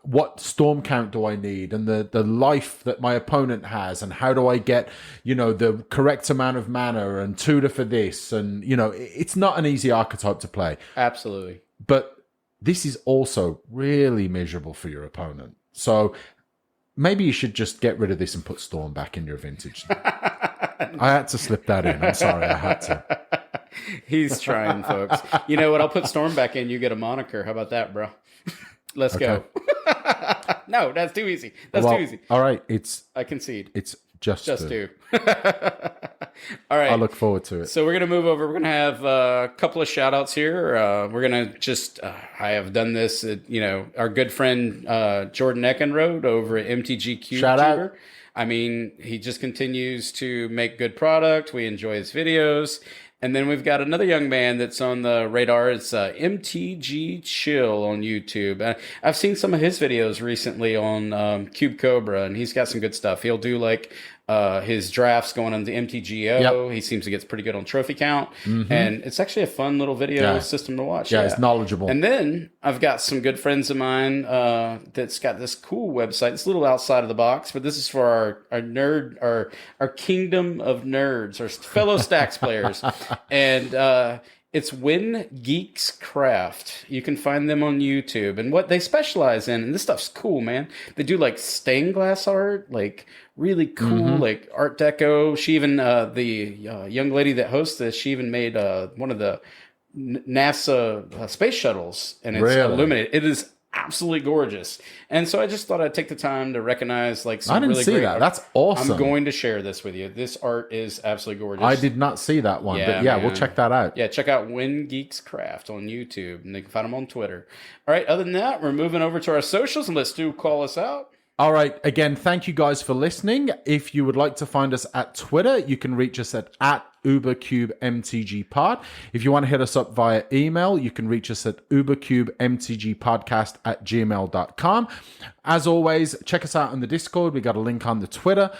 what Storm count do I need and the life that my opponent has and how do I get, the correct amount of mana and tutor for this. And, it's not an easy archetype to play. Absolutely. But this is also really miserable for your opponent. So maybe you should just get rid of this and put Storm back in your vintage. I had to slip that in. I'm sorry, I had to. He's trying, folks. You know what? I'll put Storm back in. You get a moniker. How about that, bro? Let's go. No, that's too easy. Too easy. All right. I concede. It's just two. All right. I look forward to it. So we're going to move over. We're going to have a couple of shout outs here. We're going to just, I have done this, our good friend Jordan Eckenrode over at MTG Cube. Shout out. I mean, he just continues to make good product. We enjoy his videos. And then we've got another young man that's on the radar. It's MTG Chill on YouTube. I've seen some of his videos recently on Cube Cobra, and he's got some good stuff. He'll do like his drafts going on the MTGO. Yep. He seems to get pretty good on trophy count. And it's actually a fun little video system to watch. Yeah, it's knowledgeable. And then I've got some good friends of mine that's got this cool website. It's a little outside of the box, but this is for our kingdom of nerds, our fellow Stax players. And it's When Geeks Craft. You can find them on YouTube. And what they specialize in, and this stuff's cool, man. They do like stained glass art, like really cool, like Art Deco. She even, the young lady that hosts this, she even made one of the NASA space shuttles, and it's illuminated. It is absolutely gorgeous. And so I just thought I'd take the time to recognize like some really great art. That's awesome. I'm going to share this with you. This art is absolutely gorgeous. I did not see that one, but yeah, we'll check that out. Yeah, check out When Geeks Craft on YouTube, and you can find them on Twitter. All right, other than that, we're moving over to our socials, and let's call us out. All right. Again, thank you guys for listening. If you would like to find us at Twitter, you can reach us at UberCubeMTGPod. If you want to hit us up via email, you can reach us at ubercubemtgpodcast@gmail.com. As always, check us out on the Discord. We got a link on the Twitter.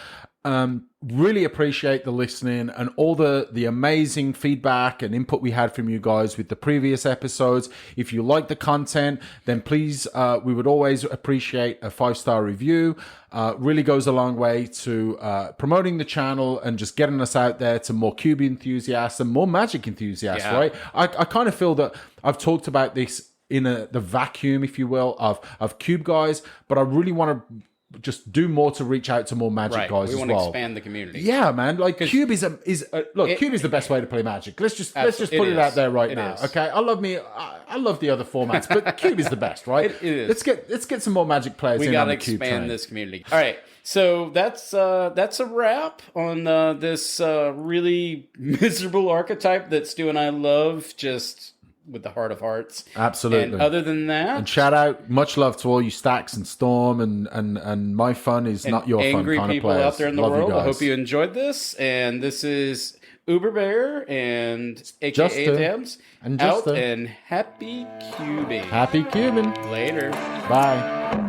Really appreciate the listening and all the amazing feedback and input we had from you guys with the previous episodes. If you like the content, then please, we would always appreciate a 5-star review. Really goes a long way to promoting the channel and just getting us out there to more Cube enthusiasts and more Magic enthusiasts, right? I kind of feel that I've talked about this in the vacuum, if you will, of Cube guys, but I really want to just do more to reach out to more Magic guys as well. We want to expand the community. Yeah, man. Like Cube is Cube is the best way to play Magic. Let's just put it out there right now. Okay, I love the other formats, but Cube is the best, right? It is. Let's get some more Magic players. We gotta expand this community. All right, so that's a wrap on this really miserable archetype that Stu and I love. Just with the heart of hearts. Absolutely. And other than that... And shout out, much love to all you Stax and Storm and my fun is not your fun kind of players. Angry people out there in the world. I hope you enjoyed this. And this is Uber Bear and a.k.a. Dams out, and happy cubing. Happy cubing. Later. Bye.